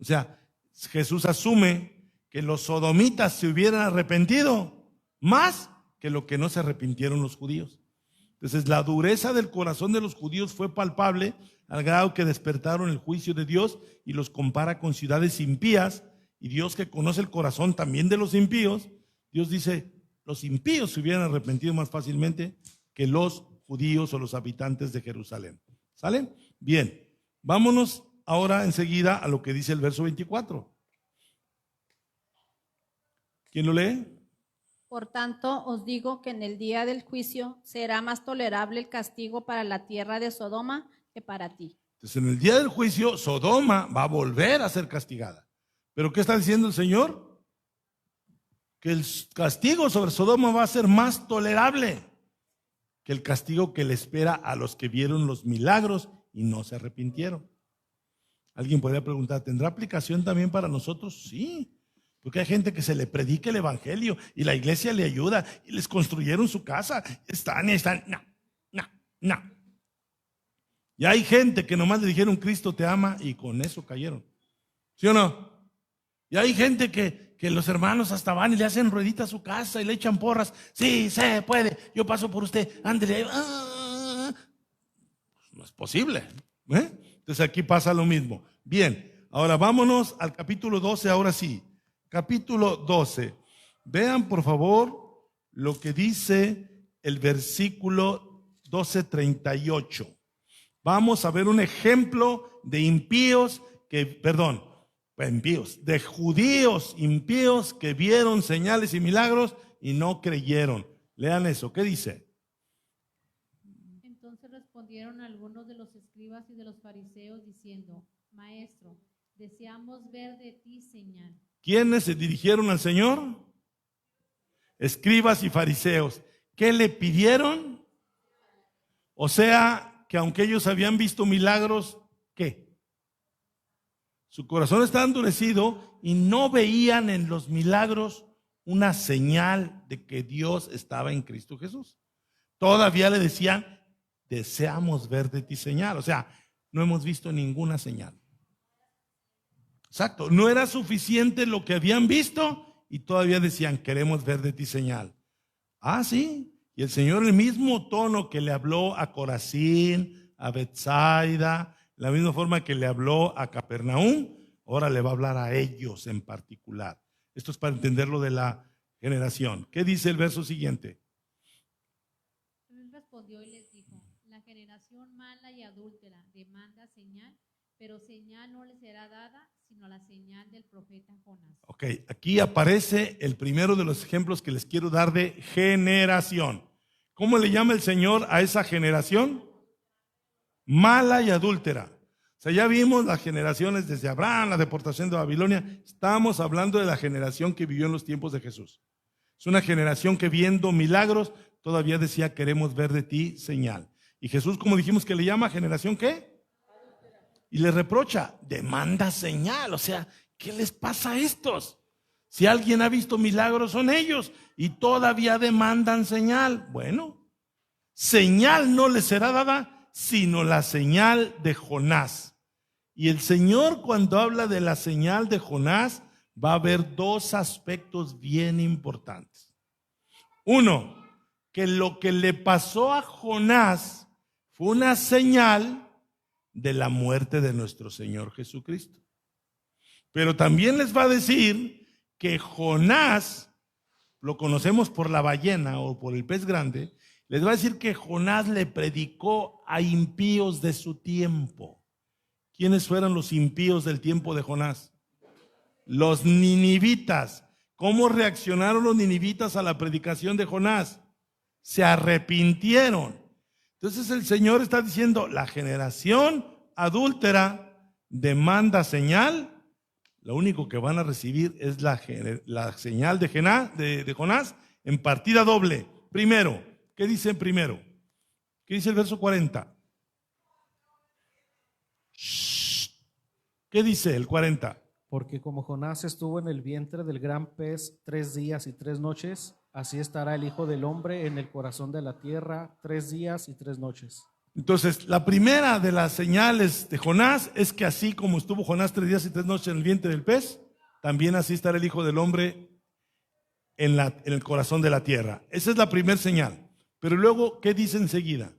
O sea, Jesús asume que los sodomitas se hubieran arrepentido más que lo que no se arrepintieron los judíos. Entonces la dureza del corazón de los judíos fue palpable al grado que despertaron el juicio de Dios y los compara con ciudades impías. Y Dios, que conoce el corazón también de los impíos, Dios dice, los impíos se hubieran arrepentido más fácilmente que los judíos o los habitantes de Jerusalén. ¿Sale? Bien, vámonos ahora enseguida a lo que dice el verso 24. ¿Quién lo lee? Por tanto, os digo que en el día del juicio será más tolerable el castigo para la tierra de Sodoma que para ti. Entonces, en el día del juicio, Sodoma va a volver a ser castigada. ¿Pero qué está diciendo el Señor? Que el castigo sobre Sodoma va a ser más tolerable que el castigo que le espera a los que vieron los milagros y no se arrepintieron. Alguien podría preguntar, ¿tendrá aplicación también para nosotros? Sí, porque hay gente que se le predica el evangelio y la iglesia le ayuda y les construyeron su casa. Están, no. Y hay gente que nomás le dijeron Cristo te ama y con eso cayeron. ¿Sí o no? Y hay gente que los hermanos hasta van y le hacen ruedita a su casa y le echan porras. Sí, se puede, yo paso por usted, ándele. No es posible. Entonces aquí pasa lo mismo. Bien, ahora vámonos al capítulo 12, ahora sí. Capítulo 12. Vean por favor lo que dice el versículo 12:38. Vamos a ver un ejemplo de de judíos impíos que vieron señales y milagros y no creyeron. Lean eso, ¿qué dice? Entonces respondieron algunos de los escribas y de los fariseos diciendo, Maestro, deseamos ver de ti señal. ¿Quiénes se dirigieron al Señor? Escribas y fariseos. ¿Qué le pidieron? O sea, que aunque ellos habían visto milagros, ¿qué? Su corazón estaba endurecido y no veían en los milagros una señal de que Dios estaba en Cristo Jesús. Todavía le decían, deseamos ver de ti señal. O sea, no hemos visto ninguna señal. Exacto, no era suficiente lo que habían visto y todavía decían, queremos ver de ti señal. Ah, sí, y el Señor, el mismo tono que le habló a Corazín, a Betsaida, la misma forma que le habló a Capernaum, ahora le va a hablar a ellos en particular. Esto es para entender lo de la generación. ¿Qué dice el verso siguiente? Él respondió y les dijo, la generación mala y adúltera demanda señal, pero señal no le será dada, sino la señal del profeta Jonás. Ok, aquí aparece el primero de los ejemplos que les quiero dar de generación. ¿Cómo le llama el Señor a esa generación? Mala y adúltera. O sea, ya vimos las generaciones desde Abraham, la deportación de Babilonia. Estamos hablando de la generación que vivió en los tiempos de Jesús. Es una generación que viendo milagros todavía decía, queremos ver de ti señal. Y Jesús, como dijimos, que le llama generación ¿qué? Y le reprocha, demanda señal. O sea, ¿qué les pasa a estos? Si alguien ha visto milagros son ellos y todavía demandan señal. Bueno, señal no les será dada, sino la señal de Jonás. Y el Señor, cuando habla de la señal de Jonás, va a haber dos aspectos bien importantes. Uno, que lo que le pasó a Jonás fue una señal de la muerte de nuestro Señor Jesucristo. Pero también les va a decir que Jonás, lo conocemos por la ballena o por el pez grande, les va a decir que Jonás le predicó a impíos de su tiempo. ¿Quiénes fueron los impíos del tiempo de Jonás? Los ninivitas. ¿Cómo reaccionaron los ninivitas a la predicación de Jonás? Se arrepintieron. Entonces el Señor está diciendo, la generación adúltera demanda señal. Lo único que van a recibir es la señal de Jonás en partida doble. Primero, ¿qué dice primero? ¿Qué dice el verso 40? ¿Qué dice el 40? Porque como Jonás estuvo en el vientre del gran pez 3 días y 3 noches, así estará el Hijo del Hombre en el corazón de la tierra 3 días y 3 noches. Entonces, la primera de las señales de Jonás es que así como estuvo Jonás 3 días y 3 noches en el vientre del pez, también así estará el Hijo del Hombre en el corazón de la tierra. Esa es la primera señal. Pero luego, ¿qué dice enseguida?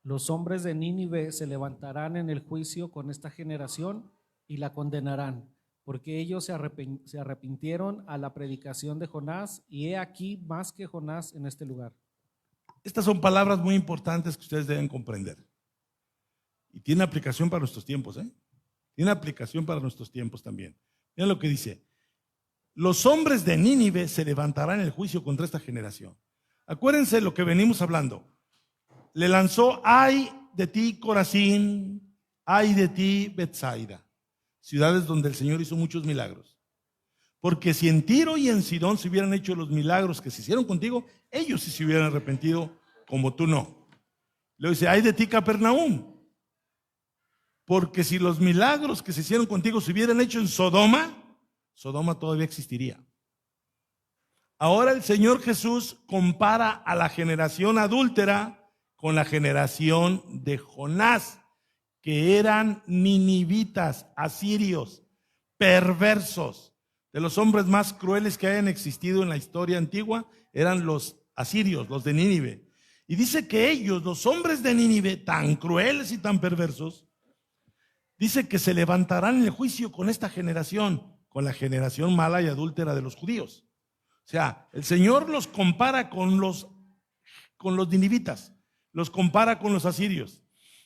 Los hombres de Nínive se levantarán en el juicio con esta generación y la condenarán, porque ellos se arrepintieron a la predicación de Jonás, y he aquí más que Jonás en este lugar. Estas son palabras muy importantes que ustedes deben comprender. Y tiene aplicación para nuestros tiempos, ¿eh? Tiene aplicación para nuestros tiempos también. Miren lo que dice. Los hombres de Nínive se levantarán en el juicio contra esta generación. Acuérdense lo que venimos hablando. Le lanzó, ay de ti Corazín, ay de ti Betsaida, ciudades donde el Señor hizo muchos milagros. Porque si en Tiro y en Sidón se hubieran hecho los milagros que se hicieron contigo, ellos sí se hubieran arrepentido como tú no. Luego dice, ay de ti Capernaum, porque si los milagros que se hicieron contigo se hubieran hecho en Sodoma, Sodoma todavía existiría. Ahora el Señor Jesús compara a la generación adúltera con la generación de Jonás, que eran ninivitas, asirios, perversos. De los hombres más crueles que hayan existido en la historia antigua, eran los asirios, los de Nínive. Y dice que ellos, los hombres de Nínive, tan crueles y tan perversos, dice que se levantarán en el juicio con esta generación, con la generación mala y adúltera de los judíos. O sea, el Señor los compara con los ninivitas, los compara con los asirios.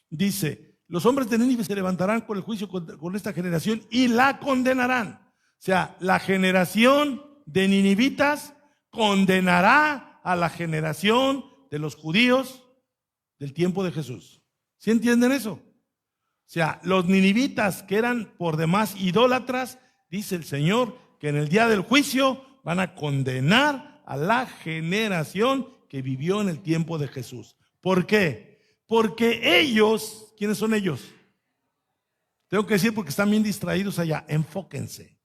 Dice, los hombres de Nínive se levantarán con el juicio con esta generación y la condenarán. O sea, la generación de ninivitas condenará a la generación de los judíos del tiempo de Jesús. ¿Sí entienden eso? O sea, los ninivitas que eran por demás idólatras, dice el Señor que en el día del juicio van a condenar a la generación que vivió en el tiempo de Jesús. ¿Por qué? Porque ellos, ¿quiénes son ellos? Tengo que decir porque están bien distraídos allá. Enfóquense.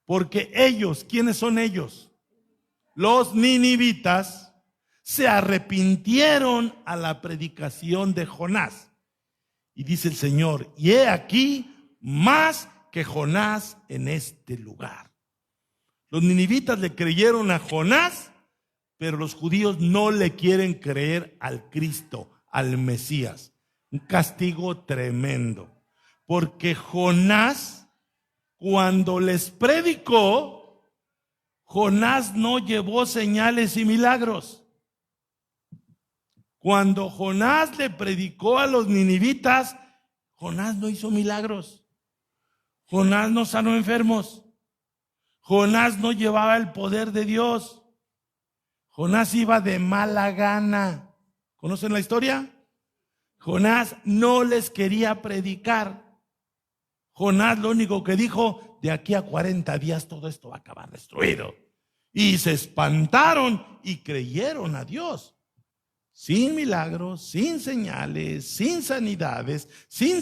Porque ellos, ¿quiénes son ellos? Los ninivitas se arrepintieron a la predicación de Jonás. Y dice el Señor, y he aquí más que Jonás en este lugar. Los ninivitas le creyeron a Jonás, pero los judíos no le quieren creer al Cristo, al Mesías. Un castigo tremendo. Porque Jonás, cuando les predicó, Jonás no llevó señales y milagros. Cuando Jonás le predicó a los ninivitas, Jonás no hizo milagros. Jonás no sanó enfermos. Jonás no llevaba el poder de Dios. Jonás iba de mala gana. ¿Conocen la historia? Jonás no les quería predicar. Jonás lo único que dijo, de aquí a 40 días todo esto va a acabar destruido. Y se espantaron y creyeron a Dios. Sin milagros, sin señales, sin sanidades, sin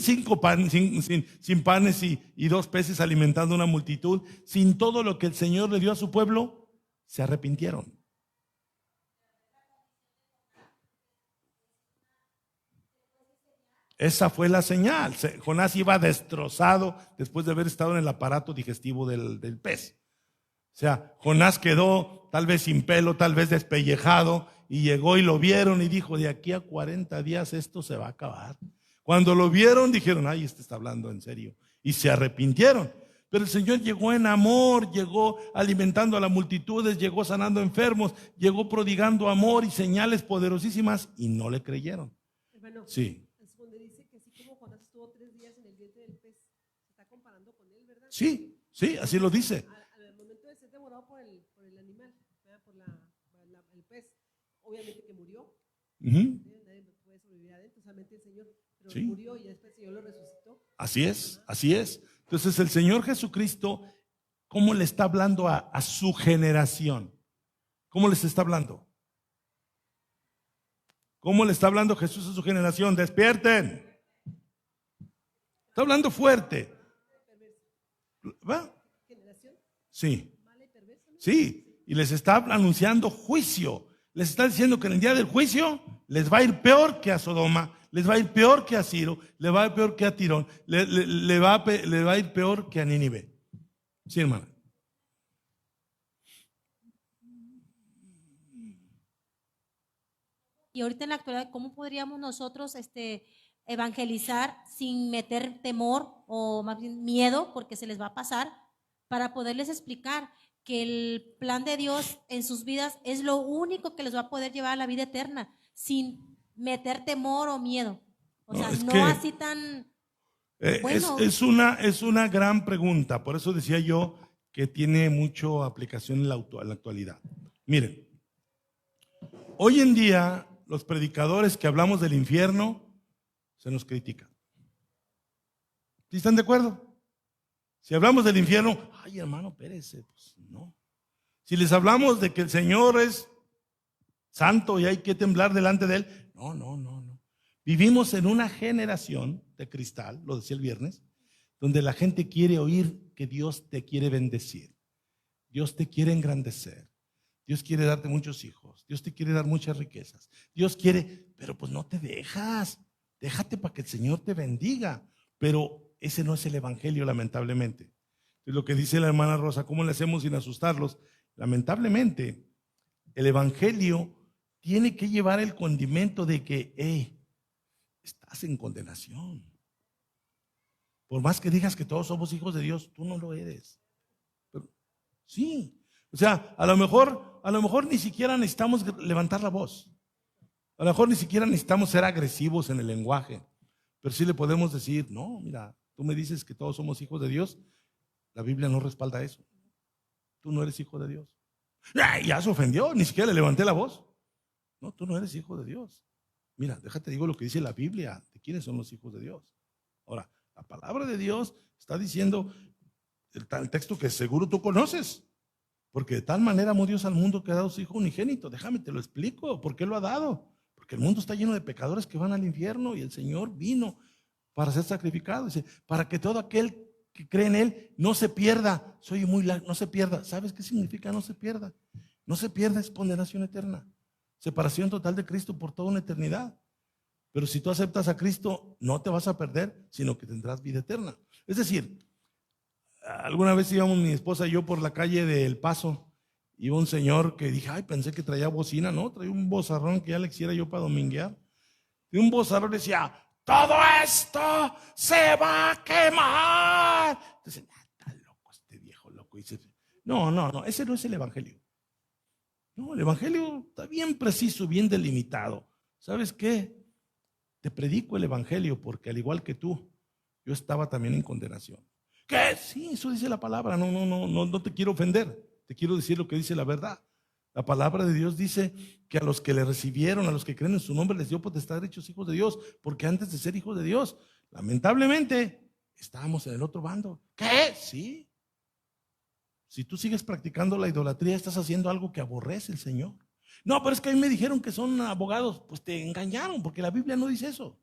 panes y 2 peces alimentando una multitud, sin todo lo que el Señor le dio a su pueblo, se arrepintieron. Esa fue la señal. Jonás iba destrozado después de haber estado en el aparato digestivo del pez. O sea, Jonás quedó tal vez sin pelo, tal vez despellejado, y llegó y lo vieron y dijo, de aquí a 40 días esto se va a acabar. Cuando lo vieron dijeron, ay, este está hablando en serio. Y se arrepintieron. Pero el Señor llegó en amor, llegó alimentando a las multitudes, llegó sanando enfermos, llegó prodigando amor y señales poderosísimas y no le creyeron. Hermano, Sí. es donde dice que así como Jonás estuvo 3 días en el vientre del pez, se está comparando con él, ¿verdad? Sí, así lo dice. Al momento de ser devorado por el animal, ¿verdad? por el pez, obviamente que murió. Nadie puede sobrevivir adentro, solamente el Señor, pero Sí. murió y después el Señor lo resucitó. Así es. Entonces el Señor Jesucristo, ¿cómo le está hablando a su generación? ¿Cómo les está hablando? ¿Cómo le está hablando Jesús a su generación? Despierten. Está hablando fuerte. ¿Va? ¿Generación Sí. mala y perversa? ¿No? Sí. Y les está anunciando juicio. Les está diciendo que en el día del juicio les va a ir peor que a Sodoma, les va a ir peor que a Ciro, les va a ir peor que a Tirón, le va a ir peor que a Nínive. Sí, hermana. Y ahorita en la actualidad, ¿cómo podríamos nosotros evangelizar sin meter temor o más bien miedo, porque se les va a pasar, para poderles explicar que el plan de Dios en sus vidas es lo único que les va a poder llevar a la vida eterna, sin meter temor o miedo. O No, sea, es no que- así tan... Bueno. Es una gran pregunta, por eso decía yo que tiene mucha aplicación en la actualidad. Miren, hoy en día los predicadores que hablamos del infierno se nos critican. ¿Sí están de acuerdo? Si hablamos del infierno, ay hermano, espérese, pues no. Si les hablamos de que el Señor es santo y hay que temblar delante de Él, no. Vivimos en una generación de cristal, lo decía el viernes, donde la gente quiere oír que Dios te quiere bendecir, Dios te quiere engrandecer, Dios quiere darte muchos hijos, Dios te quiere dar muchas riquezas, Dios quiere, pero pues no te dejas, déjate para que el Señor te bendiga, pero ese no es el evangelio, lamentablemente. Es lo que dice la hermana Rosa, ¿cómo le hacemos sin asustarlos? Lamentablemente, el evangelio tiene que llevar el condimento de que, estás en condenación. Por más que digas que todos somos hijos de Dios, tú no lo eres. Pero, sí, o sea, a lo mejor ni siquiera necesitamos levantar la voz. A lo mejor ni siquiera necesitamos ser agresivos en el lenguaje. Pero sí le podemos decir, no, mira, tú me dices que todos somos hijos de Dios. La Biblia no respalda eso. Tú no eres hijo de Dios. Ya se ofendió, ni siquiera le levanté la voz. No, tú no eres hijo de Dios. Mira, déjate digo lo que dice la Biblia, de quiénes son los hijos de Dios. Ahora, la palabra de Dios está diciendo el texto que seguro tú conoces. Porque de tal manera amó Dios al mundo que ha dado su Hijo unigénito. Déjame te lo explico, ¿por qué lo ha dado? Porque el mundo está lleno de pecadores que van al infierno y el Señor vino para ser sacrificado. Dice, para que todo aquel que cree en Él no se pierda. Soy muy largo, no se pierda. ¿Sabes qué significa no se pierda? No se pierda es condenación eterna. Separación total de Cristo por toda una eternidad. Pero si tú aceptas a Cristo, no te vas a perder, sino que tendrás vida eterna. Es decir, alguna vez íbamos mi esposa y yo por la calle de El Paso. Iba un señor que dije, ay, pensé que traía bocina, ¿no? Traía un bozarrón que ya le quisiera yo para dominguear. Y un bozarrón decía, todo esto se va a quemar. Entonces, está loco este viejo loco. Y dice, no, ese no es el evangelio. No, el evangelio está bien preciso, bien delimitado. ¿Sabes qué? Te predico el evangelio porque al igual que tú, yo estaba también en condenación. ¿Qué? Sí, eso dice la palabra. No te quiero ofender. Te quiero decir lo que dice la verdad. La palabra de Dios dice que a los que le recibieron, a los que creen en su nombre, les dio potestad de hechos hijos de Dios, porque antes de ser hijos de Dios, lamentablemente, estábamos en el otro bando. ¿Qué? Sí. Si tú sigues practicando la idolatría, estás haciendo algo que aborrece el Señor. No, pero es que a mí me dijeron que son abogados. Pues te engañaron, porque la Biblia no dice eso.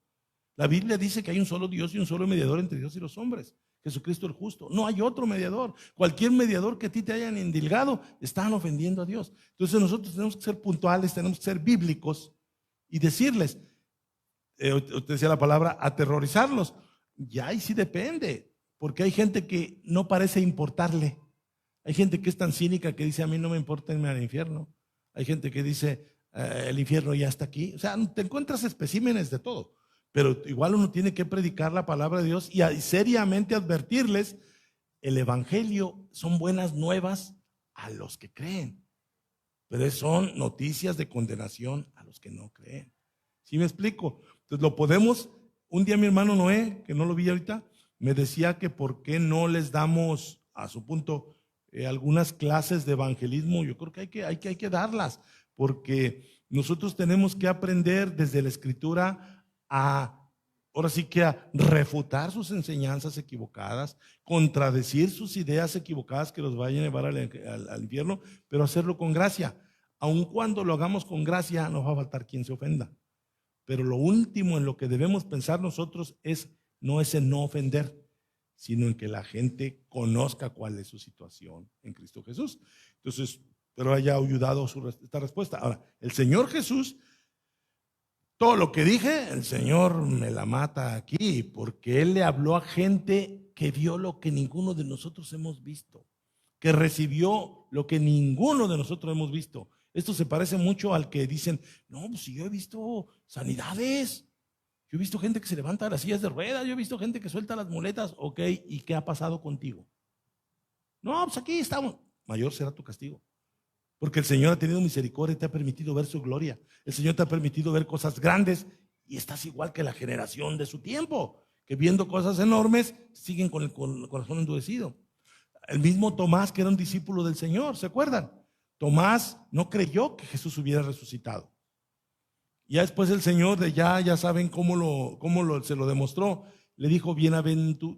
La Biblia dice que hay un solo Dios y un solo mediador entre Dios y los hombres, Jesucristo el justo. No hay otro mediador. Cualquier mediador que a ti te hayan endilgado, están ofendiendo a Dios. Entonces nosotros tenemos que ser puntuales, tenemos que ser bíblicos y decirles, usted decía la palabra, aterrorizarlos. Ya, y sí depende, porque hay gente que no parece importarle. Hay gente que es tan cínica que dice, a mí no me importa irme al infierno. Hay gente que dice, el infierno ya está aquí. O sea, te encuentras especímenes de todo. Pero igual uno tiene que predicar la palabra de Dios y seriamente advertirles, el evangelio son buenas nuevas a los que creen, pero son noticias de condenación a los que no creen. ¿Sí me explico? Entonces lo podemos, un día mi hermano Noé, que no lo vi ahorita, me decía que por qué no les damos, a su punto, algunas clases de evangelismo. Yo creo que hay que darlas, porque nosotros tenemos que aprender desde la Escritura ahora sí que a refutar sus enseñanzas equivocadas, contradecir sus ideas equivocadas que los vayan a llevar al infierno, pero hacerlo con gracia. Aun cuando lo hagamos con gracia, no va a faltar quien se ofenda. Pero lo último en lo que debemos pensar nosotros no es en no ofender, sino en que la gente conozca cuál es su situación en Cristo Jesús. Entonces, pero haya ayudado esta respuesta. Ahora, el Señor Jesús, todo lo que dije, el Señor me la mata aquí, porque Él le habló a gente que vio lo que ninguno de nosotros hemos visto, que recibió lo que ninguno de nosotros hemos visto. Esto se parece mucho al que dicen, no, pues si yo he visto sanidades, yo he visto gente que se levanta de las sillas de ruedas, yo he visto gente que suelta las muletas, ok, ¿y qué ha pasado contigo? No, pues aquí estamos. mayor será tu castigo. Porque el Señor ha tenido misericordia y te ha permitido ver su gloria. El Señor te ha permitido ver cosas grandes y estás igual que la generación de su tiempo, que viendo cosas enormes siguen con el corazón endurecido. El mismo Tomás, que era un discípulo del Señor, ¿se acuerdan? Tomás no creyó que Jesús hubiera resucitado. Ya después el Señor, ya saben se lo demostró. Le dijo,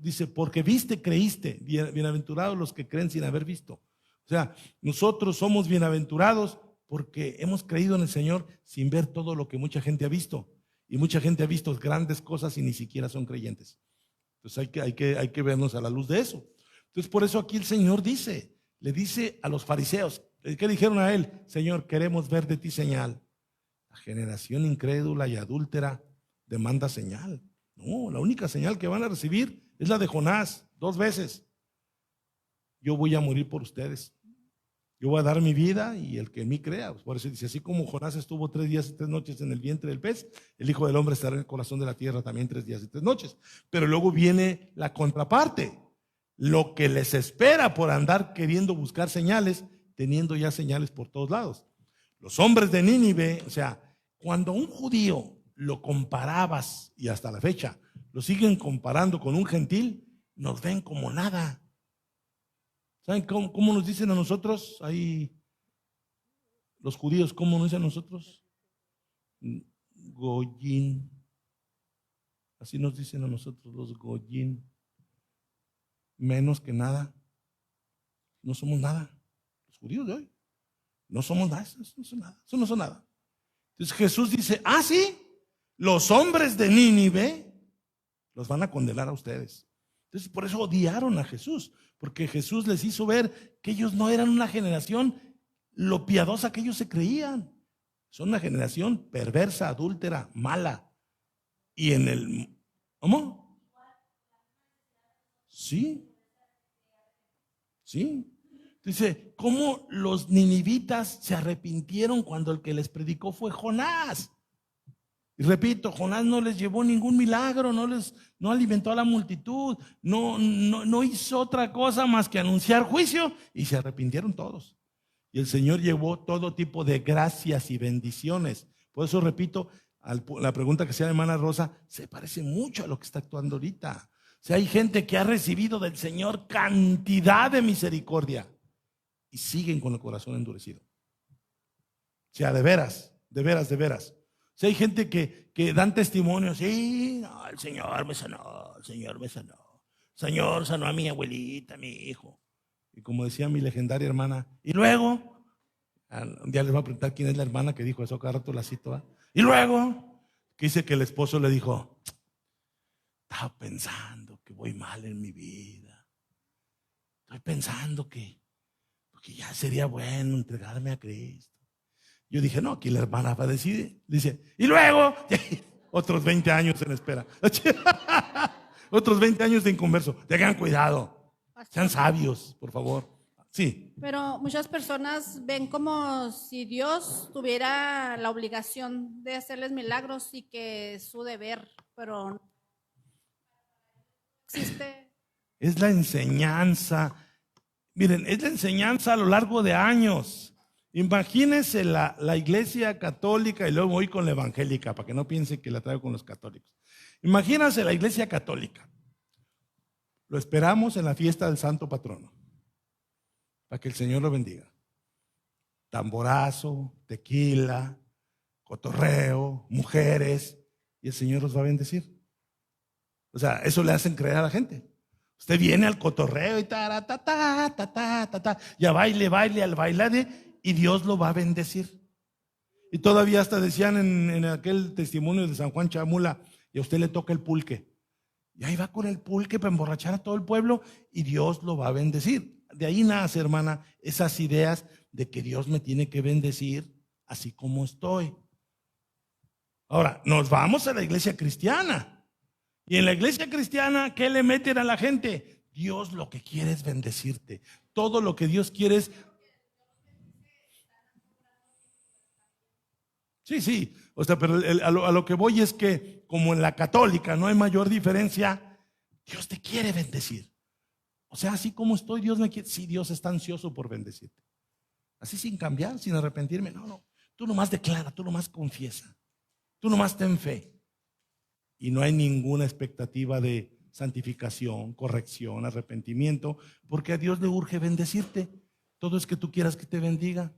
dice, porque viste, creíste. Bienaventurados los que creen sin haber visto. O sea, nosotros somos bienaventurados porque hemos creído en el Señor sin ver todo lo que mucha gente ha visto. Y mucha gente ha visto grandes cosas y ni siquiera son creyentes. Entonces hay que vernos a la luz de eso. Entonces por eso aquí el Señor le dice a los fariseos, ¿qué dijeron a él? Señor, queremos ver de ti señal. La generación incrédula y adúltera demanda señal. No, la única señal que van a recibir es la de Jonás, 2 veces. Yo voy a morir por ustedes. Yo voy a dar mi vida y el que en mí crea. Por eso dice, así como Jonás estuvo 3 días y 3 noches en el vientre del pez, el Hijo del Hombre estará en el corazón de la tierra también 3 días y 3 noches. Pero luego viene la contraparte. Lo que les espera por andar queriendo buscar señales, teniendo ya señales por todos lados. Los hombres de Nínive, o sea, cuando un judío lo comparabas, y hasta la fecha lo siguen comparando con un gentil, nos ven como nada. ¿Saben cómo nos dicen a nosotros? Ahí, los judíos, ¿cómo nos dicen a nosotros? Goyín. Así nos dicen a nosotros los goyín. Menos que nada. No somos nada. Los judíos de hoy. No somos nada. Eso no son nada. Entonces Jesús dice, sí, los hombres de Nínive los van a condenar a ustedes. Entonces por eso odiaron a Jesús, porque Jesús les hizo ver que ellos no eran una generación lo piadosa que ellos se creían. Son una generación perversa, adúltera, mala. Y en el... ¿Cómo? Sí. Dice, ¿cómo los ninivitas se arrepintieron cuando el que les predicó fue Jonás? Y repito, Jonás no les llevó ningún milagro, no alimentó a la multitud, no hizo otra cosa más que anunciar juicio, y se arrepintieron todos. Y el Señor llevó todo tipo de gracias y bendiciones. Por eso repito, la pregunta que hacía la hermana Rosa, se parece mucho a lo que está actuando ahorita. O sea, hay gente que ha recibido del Señor cantidad de misericordia y siguen con el corazón endurecido. O sea, de veras. O sea, hay gente que dan testimonio, sí, no, el Señor me sanó, el Señor sanó a mi abuelita, a mi hijo. Y como decía mi legendaria hermana, y luego, un día les voy a preguntar quién es la hermana que dijo eso, cada rato la cito, ¿eh? Y luego, que dice que el esposo le dijo, estaba pensando que voy mal en mi vida. Estoy pensando que ya sería bueno entregarme a Cristo. Yo dije, no, aquí la hermana va a decidir. Dice, y luego, otros 20 años en espera. Otros 20 años de inconverso. Tengan cuidado. Sean sabios, por favor. Sí. Pero muchas personas ven como si Dios tuviera la obligación de hacerles milagros y que es su deber, pero no existe. Es la enseñanza. Miren, es la enseñanza a lo largo de años. Imagínense la iglesia católica, y luego voy con la evangélica, para que no piense que la traigo con los católicos. Imagínense la iglesia católica. Lo esperamos en la fiesta del santo patrono, para que el Señor lo bendiga. Tamborazo, tequila, cotorreo, mujeres, y el Señor los va a bendecir. O sea, eso le hacen creer a la gente. Usted viene al cotorreo y ya baile al bailar, y Dios lo va a bendecir. Y todavía hasta decían en aquel testimonio de San Juan Chamula, y a usted le toca el pulque. Y ahí va con el pulque para emborrachar a todo el pueblo, y Dios lo va a bendecir. De ahí nace, hermana, esas ideas de que Dios me tiene que bendecir así como estoy. Ahora, nos vamos a la iglesia cristiana. Y en la iglesia cristiana, ¿qué le meten a la gente? Dios lo que quiere es bendecirte. Todo lo que Dios quiere es... Sí. O sea, pero a lo que voy es que, como en la católica no hay mayor diferencia, Dios te quiere bendecir. O sea, así como estoy, Dios me quiere. Sí, Dios está ansioso por bendecirte. Así sin cambiar, sin arrepentirme. No. Tú nomás declara, tú nomás confiesa. Tú nomás ten fe. Y no hay ninguna expectativa de santificación, corrección, arrepentimiento, porque a Dios le urge bendecirte. Todo es que tú quieras que te bendiga.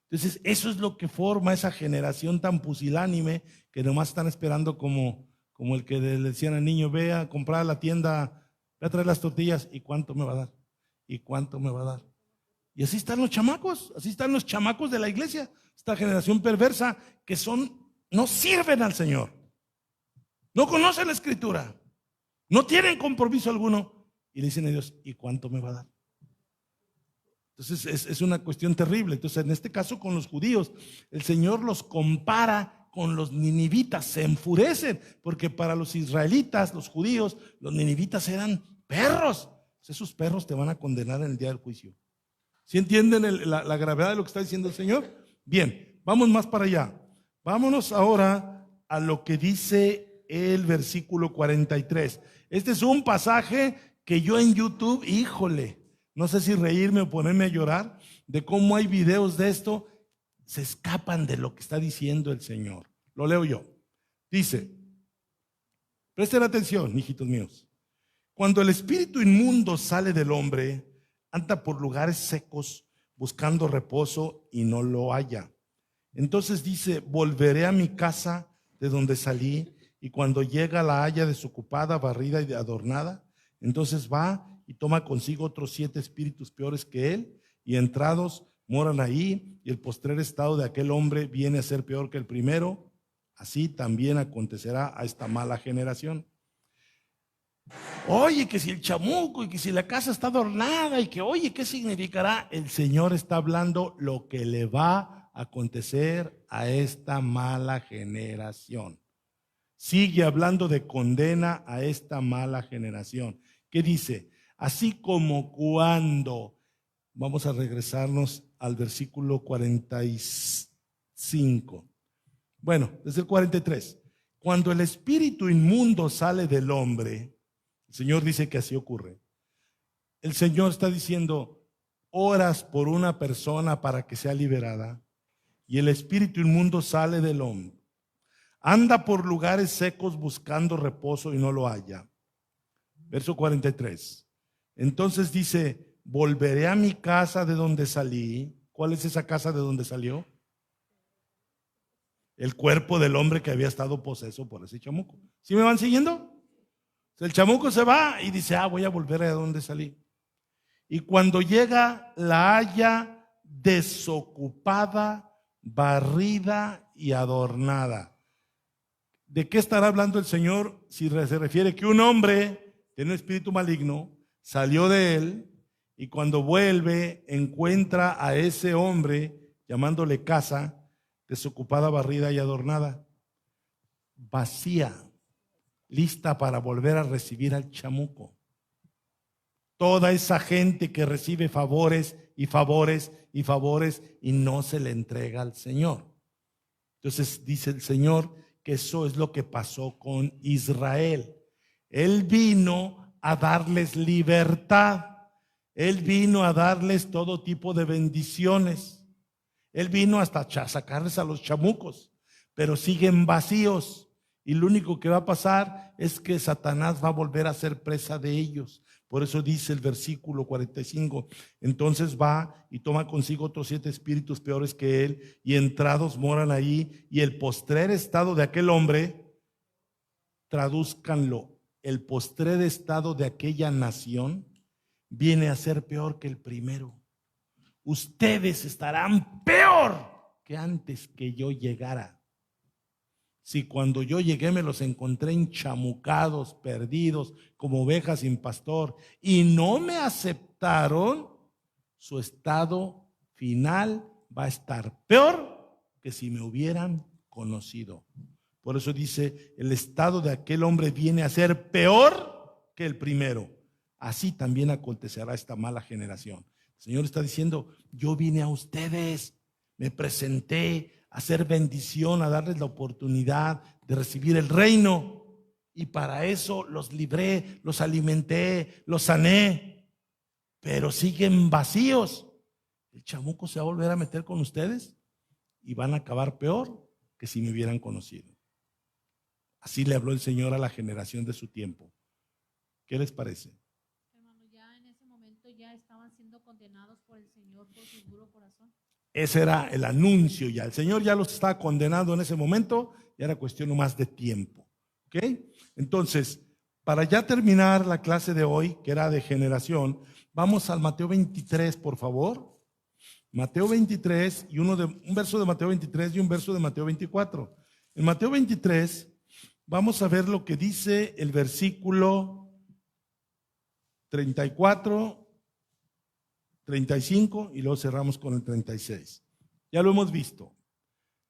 Entonces, eso es lo que forma esa generación tan pusilánime que nomás están esperando como el que le decían al niño: ve a comprar a la tienda, ve a traer las tortillas, ¿y cuánto me va a dar? ¿Y cuánto me va a dar? Y así están los chamacos de la iglesia, esta generación perversa que no sirven al Señor, no conocen la Escritura, no tienen compromiso alguno y le dicen a Dios: ¿y cuánto me va a dar? Entonces es una cuestión terrible. Entonces, en este caso con los judíos, el Señor los compara con los ninivitas. Se enfurecen porque para los israelitas, los judíos, los ninivitas eran perros. Esos perros te van a condenar en el día del juicio. ¿Sí entienden la gravedad de lo que está diciendo el Señor? Bien, vamos más para allá. Vámonos ahora a lo que dice el versículo 43. Este es un pasaje que yo en YouTube, híjole, no sé si reírme o ponerme a llorar de cómo hay videos de esto, se escapan de lo que está diciendo el Señor. Lo leo yo. Dice, presten atención, hijitos míos. Cuando el espíritu inmundo sale del hombre, anda por lugares secos buscando reposo y no lo halla. Entonces dice: volveré a mi casa de donde salí, y cuando llega la halla desocupada, barrida y adornada, entonces va y toma consigo otros 7 espíritus peores que él, y entrados moran ahí, y el postrer estado de aquel hombre viene a ser peor que el primero. Así también acontecerá a esta mala generación. Oye, que si el chamuco, y que si la casa está adornada, y que oye, ¿qué significará? El Señor está hablando lo que le va a acontecer a esta mala generación. Sigue hablando de condena a esta mala generación. ¿Qué dice? Así como cuando, vamos a regresarnos al versículo 45. Bueno, desde el 43. Cuando el espíritu inmundo sale del hombre, el Señor dice que así ocurre. El Señor está diciendo: oras por una persona para que sea liberada, y el espíritu inmundo sale del hombre. Anda por lugares secos buscando reposo y no lo halla. Verso 43. Entonces dice: volveré a mi casa de donde salí. ¿Cuál es esa casa de donde salió? El cuerpo del hombre que había estado poseso por ese chamuco. ¿Sí me van siguiendo? El chamuco se va y dice: voy a volver a donde salí. Y cuando llega, la halla desocupada, barrida y adornada. ¿De qué estará hablando el Señor si se refiere que un hombre tiene un espíritu maligno, salió de él, y cuando vuelve encuentra a ese hombre, llamándole casa, desocupada, barrida y adornada, vacía, lista para volver a recibir al chamuco? Toda esa gente que recibe favores y favores y favores y no se le entrega al Señor. Entonces dice el Señor que eso es lo que pasó con Israel. Él vino a darles libertad. Él vino a darles todo tipo de bendiciones. Él vino hasta sacarles a los chamucos, pero siguen vacíos. Y lo único que va a pasar es que Satanás va a volver a ser presa de ellos. Por eso dice el versículo 45, entonces va y toma consigo otros 7 espíritus peores que él, y entrados moran ahí, y el postrer estado de aquel hombre, tradúzcanlo, el postrer estado de aquella nación viene a ser peor que el primero. Ustedes estarán peor que antes que yo llegara. Si cuando yo llegué me los encontré enchamucados, perdidos, como ovejas sin pastor, y no me aceptaron, su estado final va a estar peor que si me hubieran conocido. Por eso dice, el estado de aquel hombre viene a ser peor que el primero. Así también acontecerá esta mala generación. El Señor está diciendo, yo vine a ustedes, me presenté a hacer bendición, a darles la oportunidad de recibir el reino. Y para eso los libré, los alimenté, los sané. pero siguen vacíos. El chamuco se va a volver a meter con ustedes y van a acabar peor que si me hubieran conocido. Así le habló el Señor a la generación de su tiempo. ¿Qué les parece? Hermano, ya en ese momento ya estaban siendo condenados por el Señor por su duro corazón. Ese era el anuncio ya. El Señor ya los estaba condenando en ese momento y era cuestión más de tiempo. ¿Ok? Entonces, para ya terminar la clase de hoy, que era de generación, vamos al Mateo 23, por favor. Mateo 23 y un verso de Mateo 23 y un verso de Mateo 24. En Mateo 23 vamos a ver lo que dice el versículo 34, 35 y luego cerramos con el 36. Ya lo hemos visto.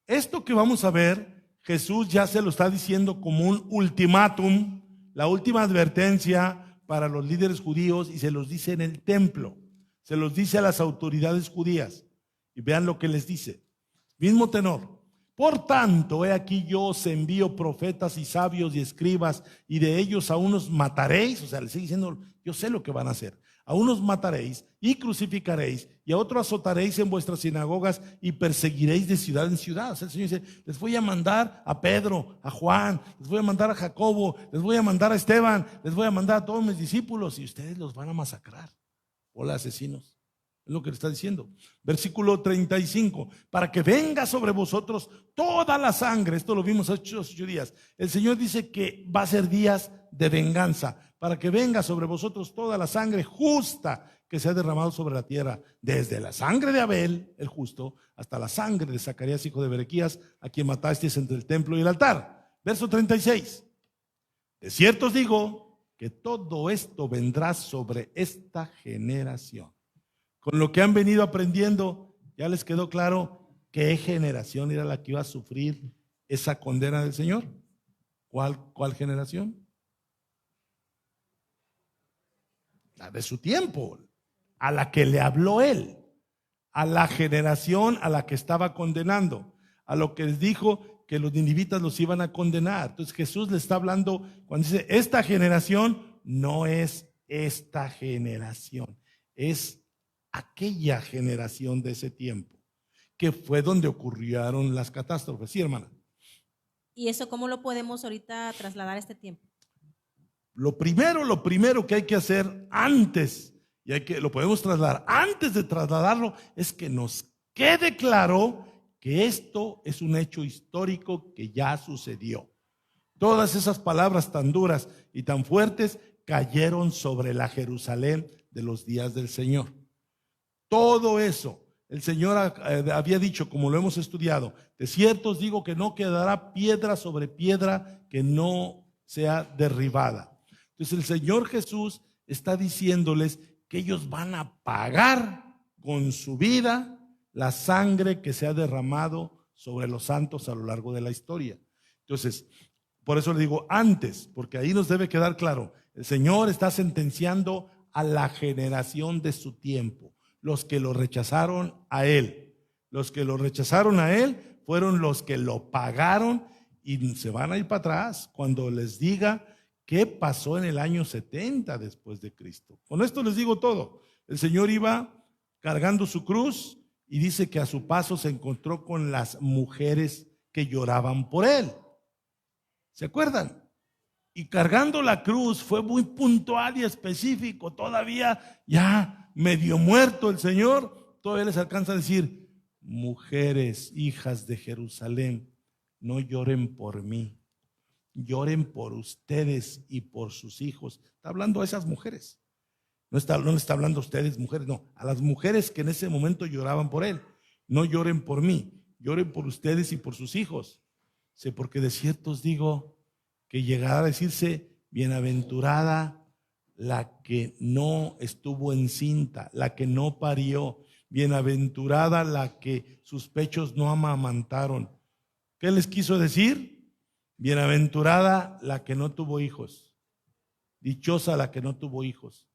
Esto que vamos a ver, Jesús ya se lo está diciendo como un ultimátum, la última advertencia para los líderes judíos, y se los dice en el templo, se los dice a las autoridades judías. Y vean lo que les dice. Mismo tenor. Por tanto, he aquí yo os envío profetas y sabios y escribas, y de ellos a unos mataréis. O sea, les sigue diciendo, yo sé lo que van a hacer. A unos mataréis y crucificaréis, y a otros azotaréis en vuestras sinagogas y perseguiréis de ciudad en ciudad. O sea, el Señor dice, les voy a mandar a Pedro, a Juan, les voy a mandar a Jacobo, les voy a mandar a Esteban, les voy a mandar a todos mis discípulos, y ustedes los van a masacrar. Hola, asesinos. Es lo que le está diciendo. Versículo 35. Para que venga sobre vosotros toda la sangre. Esto lo vimos hace 8 días. El Señor dice que va a ser días de venganza. Para que venga sobre vosotros toda la sangre justa que se ha derramado sobre la tierra. Desde la sangre de Abel, el justo, hasta la sangre de Zacarías, hijo de Berequías, a quien matasteis entre el templo y el altar. Verso 36. De cierto os digo que todo esto vendrá sobre esta generación. Con lo que han venido aprendiendo, ya les quedó claro qué generación era la que iba a sufrir esa condena del Señor. ¿Cuál generación? La de su tiempo, a la que le habló él, a la generación a la que estaba condenando, a lo que les dijo que los ninivitas los iban a condenar. Entonces Jesús le está hablando cuando dice, esta generación no es esta generación, es aquella generación de ese tiempo, que fue donde ocurrieron las catástrofes. Sí, hermana. ¿Y eso cómo lo podemos ahorita trasladar a este tiempo? Lo primero que hay que hacer antes, y lo podemos trasladar, antes de trasladarlo, es que nos quede claro que esto es un hecho histórico que ya sucedió. Todas esas palabras tan duras y tan fuertes cayeron sobre la Jerusalén de los días del Señor. Todo eso, el Señor había dicho, como lo hemos estudiado, de cierto os digo que no quedará piedra sobre piedra que no sea derribada. Entonces el Señor Jesús está diciéndoles que ellos van a pagar con su vida la sangre que se ha derramado sobre los santos a lo largo de la historia. Entonces, por eso le digo antes, porque ahí nos debe quedar claro, el Señor está sentenciando a la generación de su tiempo. Los que lo rechazaron a él. Los que lo rechazaron a él fueron los que lo pagaron, y se van a ir para atrás cuando les diga qué pasó en el año 70 después de Cristo. Con esto les digo todo. El Señor iba cargando su cruz y dice que a su paso se encontró con las mujeres que lloraban por él. ¿Se acuerdan? Y cargando la cruz fue muy puntual y específico. Todavía ya medio muerto el Señor, todavía les alcanza a decir, mujeres, hijas de Jerusalén, no lloren por mí, lloren por ustedes y por sus hijos. Está hablando a esas mujeres. No le está hablando a ustedes, mujeres, no, a las mujeres que en ese momento lloraban por él. No lloren por mí, lloren por ustedes y por sus hijos. Sí, porque de cierto os digo que llegará a decirse, bienaventurada la que no estuvo encinta, la que no parió, bienaventurada la que sus pechos no amamantaron. ¿Qué les quiso decir? Bienaventurada la que no tuvo hijos, dichosa la que no tuvo hijos.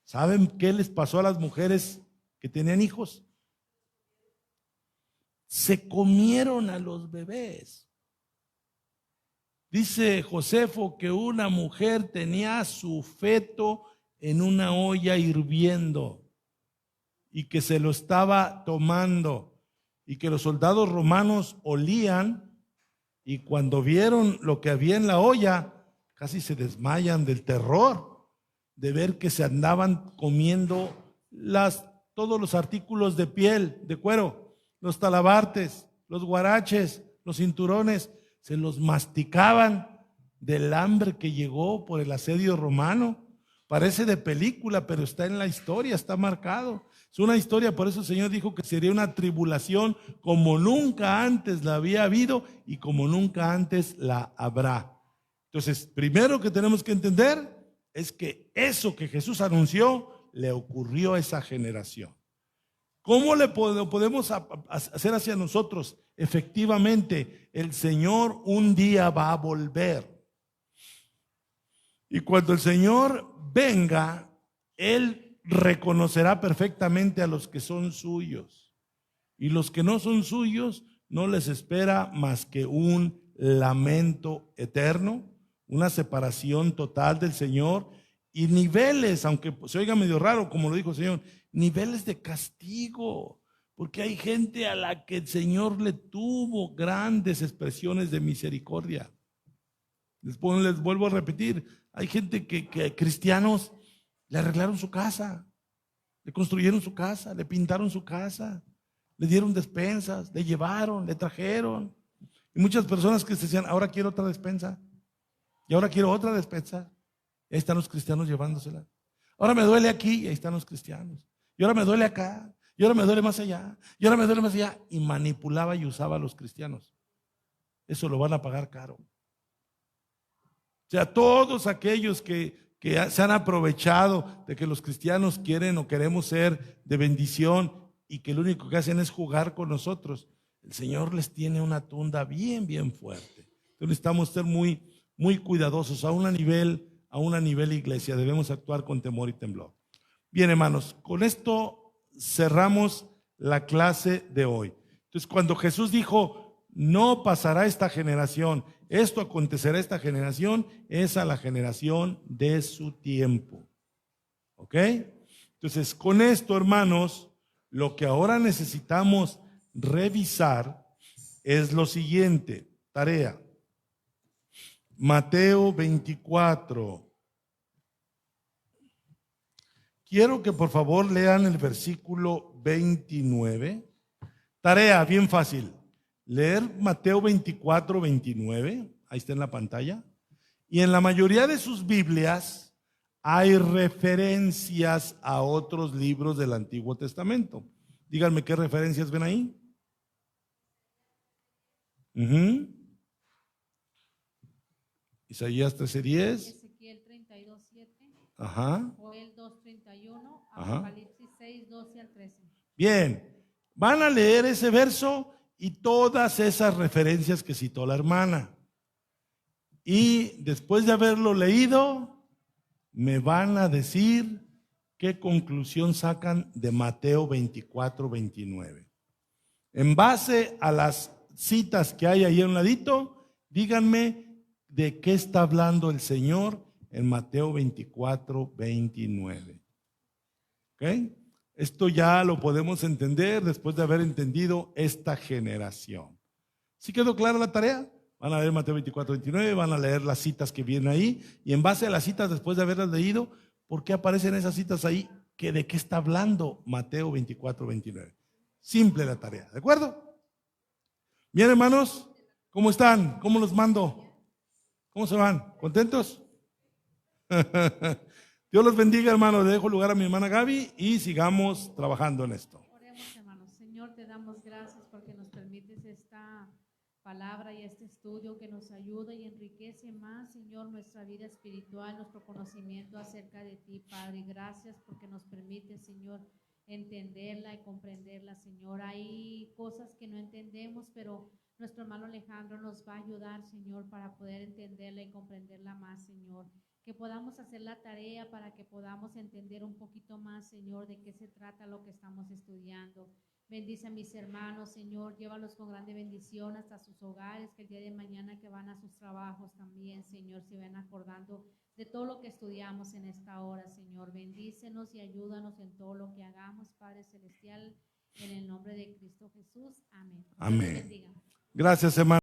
¿Saben qué les pasó a las mujeres que tenían hijos? Se comieron a los bebés. Dice Josefo que una mujer tenía su feto en una olla hirviendo y que se lo estaba tomando y que los soldados romanos olían y cuando vieron lo que había en la olla, casi se desmayan del terror de ver que se andaban comiendo todos los artículos de piel, de cuero, los talabartes, los guaraches, los cinturones, se los masticaban del hambre que llegó por el asedio romano. Parece de película, pero está en la historia, está marcado. Es una historia, por eso el Señor dijo que sería una tribulación como nunca antes la había habido y como nunca antes la habrá. Entonces, primero que tenemos que entender es que eso que Jesús anunció le ocurrió a esa generación. ¿Cómo lo podemos hacer hacia nosotros? Efectivamente, el Señor un día va a volver. Y cuando el Señor venga, Él reconocerá perfectamente a los que son suyos. Y los que no son suyos, no les espera más que un lamento eterno, una separación total del Señor y niveles, aunque se oiga medio raro, como lo dijo el Señor, niveles de castigo, porque hay gente a la que el Señor le tuvo grandes expresiones de misericordia. Les vuelvo a repetir, hay gente que cristianos le arreglaron su casa, le construyeron su casa, le pintaron su casa, le dieron despensas, le llevaron, le trajeron. Y muchas personas que se decían, ahora quiero otra despensa, y ahora quiero otra despensa. Y ahí están los cristianos llevándosela. Ahora me duele aquí, y ahí están los cristianos. Y ahora me duele acá, y ahora me duele más allá, y ahora me duele más allá. Y manipulaba y usaba a los cristianos. Eso lo van a pagar caro. O sea, todos aquellos que se han aprovechado de que los cristianos quieren o queremos ser de bendición y que lo único que hacen es jugar con nosotros, el Señor les tiene una tunda bien, bien fuerte. Entonces necesitamos ser muy, muy cuidadosos a una nivel iglesia. Debemos actuar con temor y temblor. Bien, hermanos, con esto cerramos la clase de hoy. Entonces, cuando Jesús dijo, no pasará esta generación, esto acontecerá a esta generación, es a la generación de su tiempo. ¿Ok? Entonces, con esto, hermanos, lo que ahora necesitamos revisar es lo siguiente. Tarea. Mateo 24. Quiero que por favor lean el versículo 29. Tarea, bien fácil. Leer Mateo 24, 29. Ahí está en la pantalla. Y en la mayoría de sus Biblias hay referencias a otros libros del Antiguo Testamento. Díganme qué referencias ven ahí. Isaías 13:10. Ezequiel 32:7. Ajá. Joel 2:31. Ajá. Apocalipsis 6:12 al 13. Bien, van a leer ese verso y todas esas referencias que citó la hermana. Y después de haberlo leído, me van a decir qué conclusión sacan de Mateo 24, 29. En base a las citas que hay ahí a un ladito, díganme de qué está hablando el Señor en Mateo 24, 29. ¿Ok? Esto ya lo podemos entender después de haber entendido esta generación. ¿Sí quedó clara la tarea? Van a leer Mateo 24, 29, van a leer las citas que vienen ahí y en base a las citas después de haberlas leído, ¿por qué aparecen esas citas ahí? ¿De qué está hablando Mateo 24, 29? Simple la tarea, ¿de acuerdo? Bien, hermanos, ¿cómo están? ¿Cómo los mando? ¿Cómo se van? ¿Contentos? Dios los bendiga, hermanos. Le dejo lugar a mi hermana Gaby y sigamos trabajando en esto. Oremos, hermanos. Señor, te damos gracias porque nos permites esta palabra y este estudio que nos ayuda y enriquece más, Señor, nuestra vida espiritual, nuestro conocimiento acerca de ti, Padre. Gracias porque nos permite, Señor, entenderla y comprenderla, Señor. Hay cosas que no entendemos, pero nuestro hermano Alejandro nos va a ayudar, Señor, para poder entenderla y comprenderla más, Señor. Que podamos hacer la tarea para que podamos entender un poquito más, Señor, de qué se trata lo que estamos estudiando. Bendice a mis hermanos, Señor, llévalos con grande bendición hasta sus hogares, que el día de mañana que van a sus trabajos también, Señor, se van acordando de todo lo que estudiamos en esta hora, Señor. Bendícenos y ayúdanos en todo lo que hagamos, Padre Celestial, en el nombre de Cristo Jesús. Amén. Dios los Amén. bendiga. Gracias, hermano.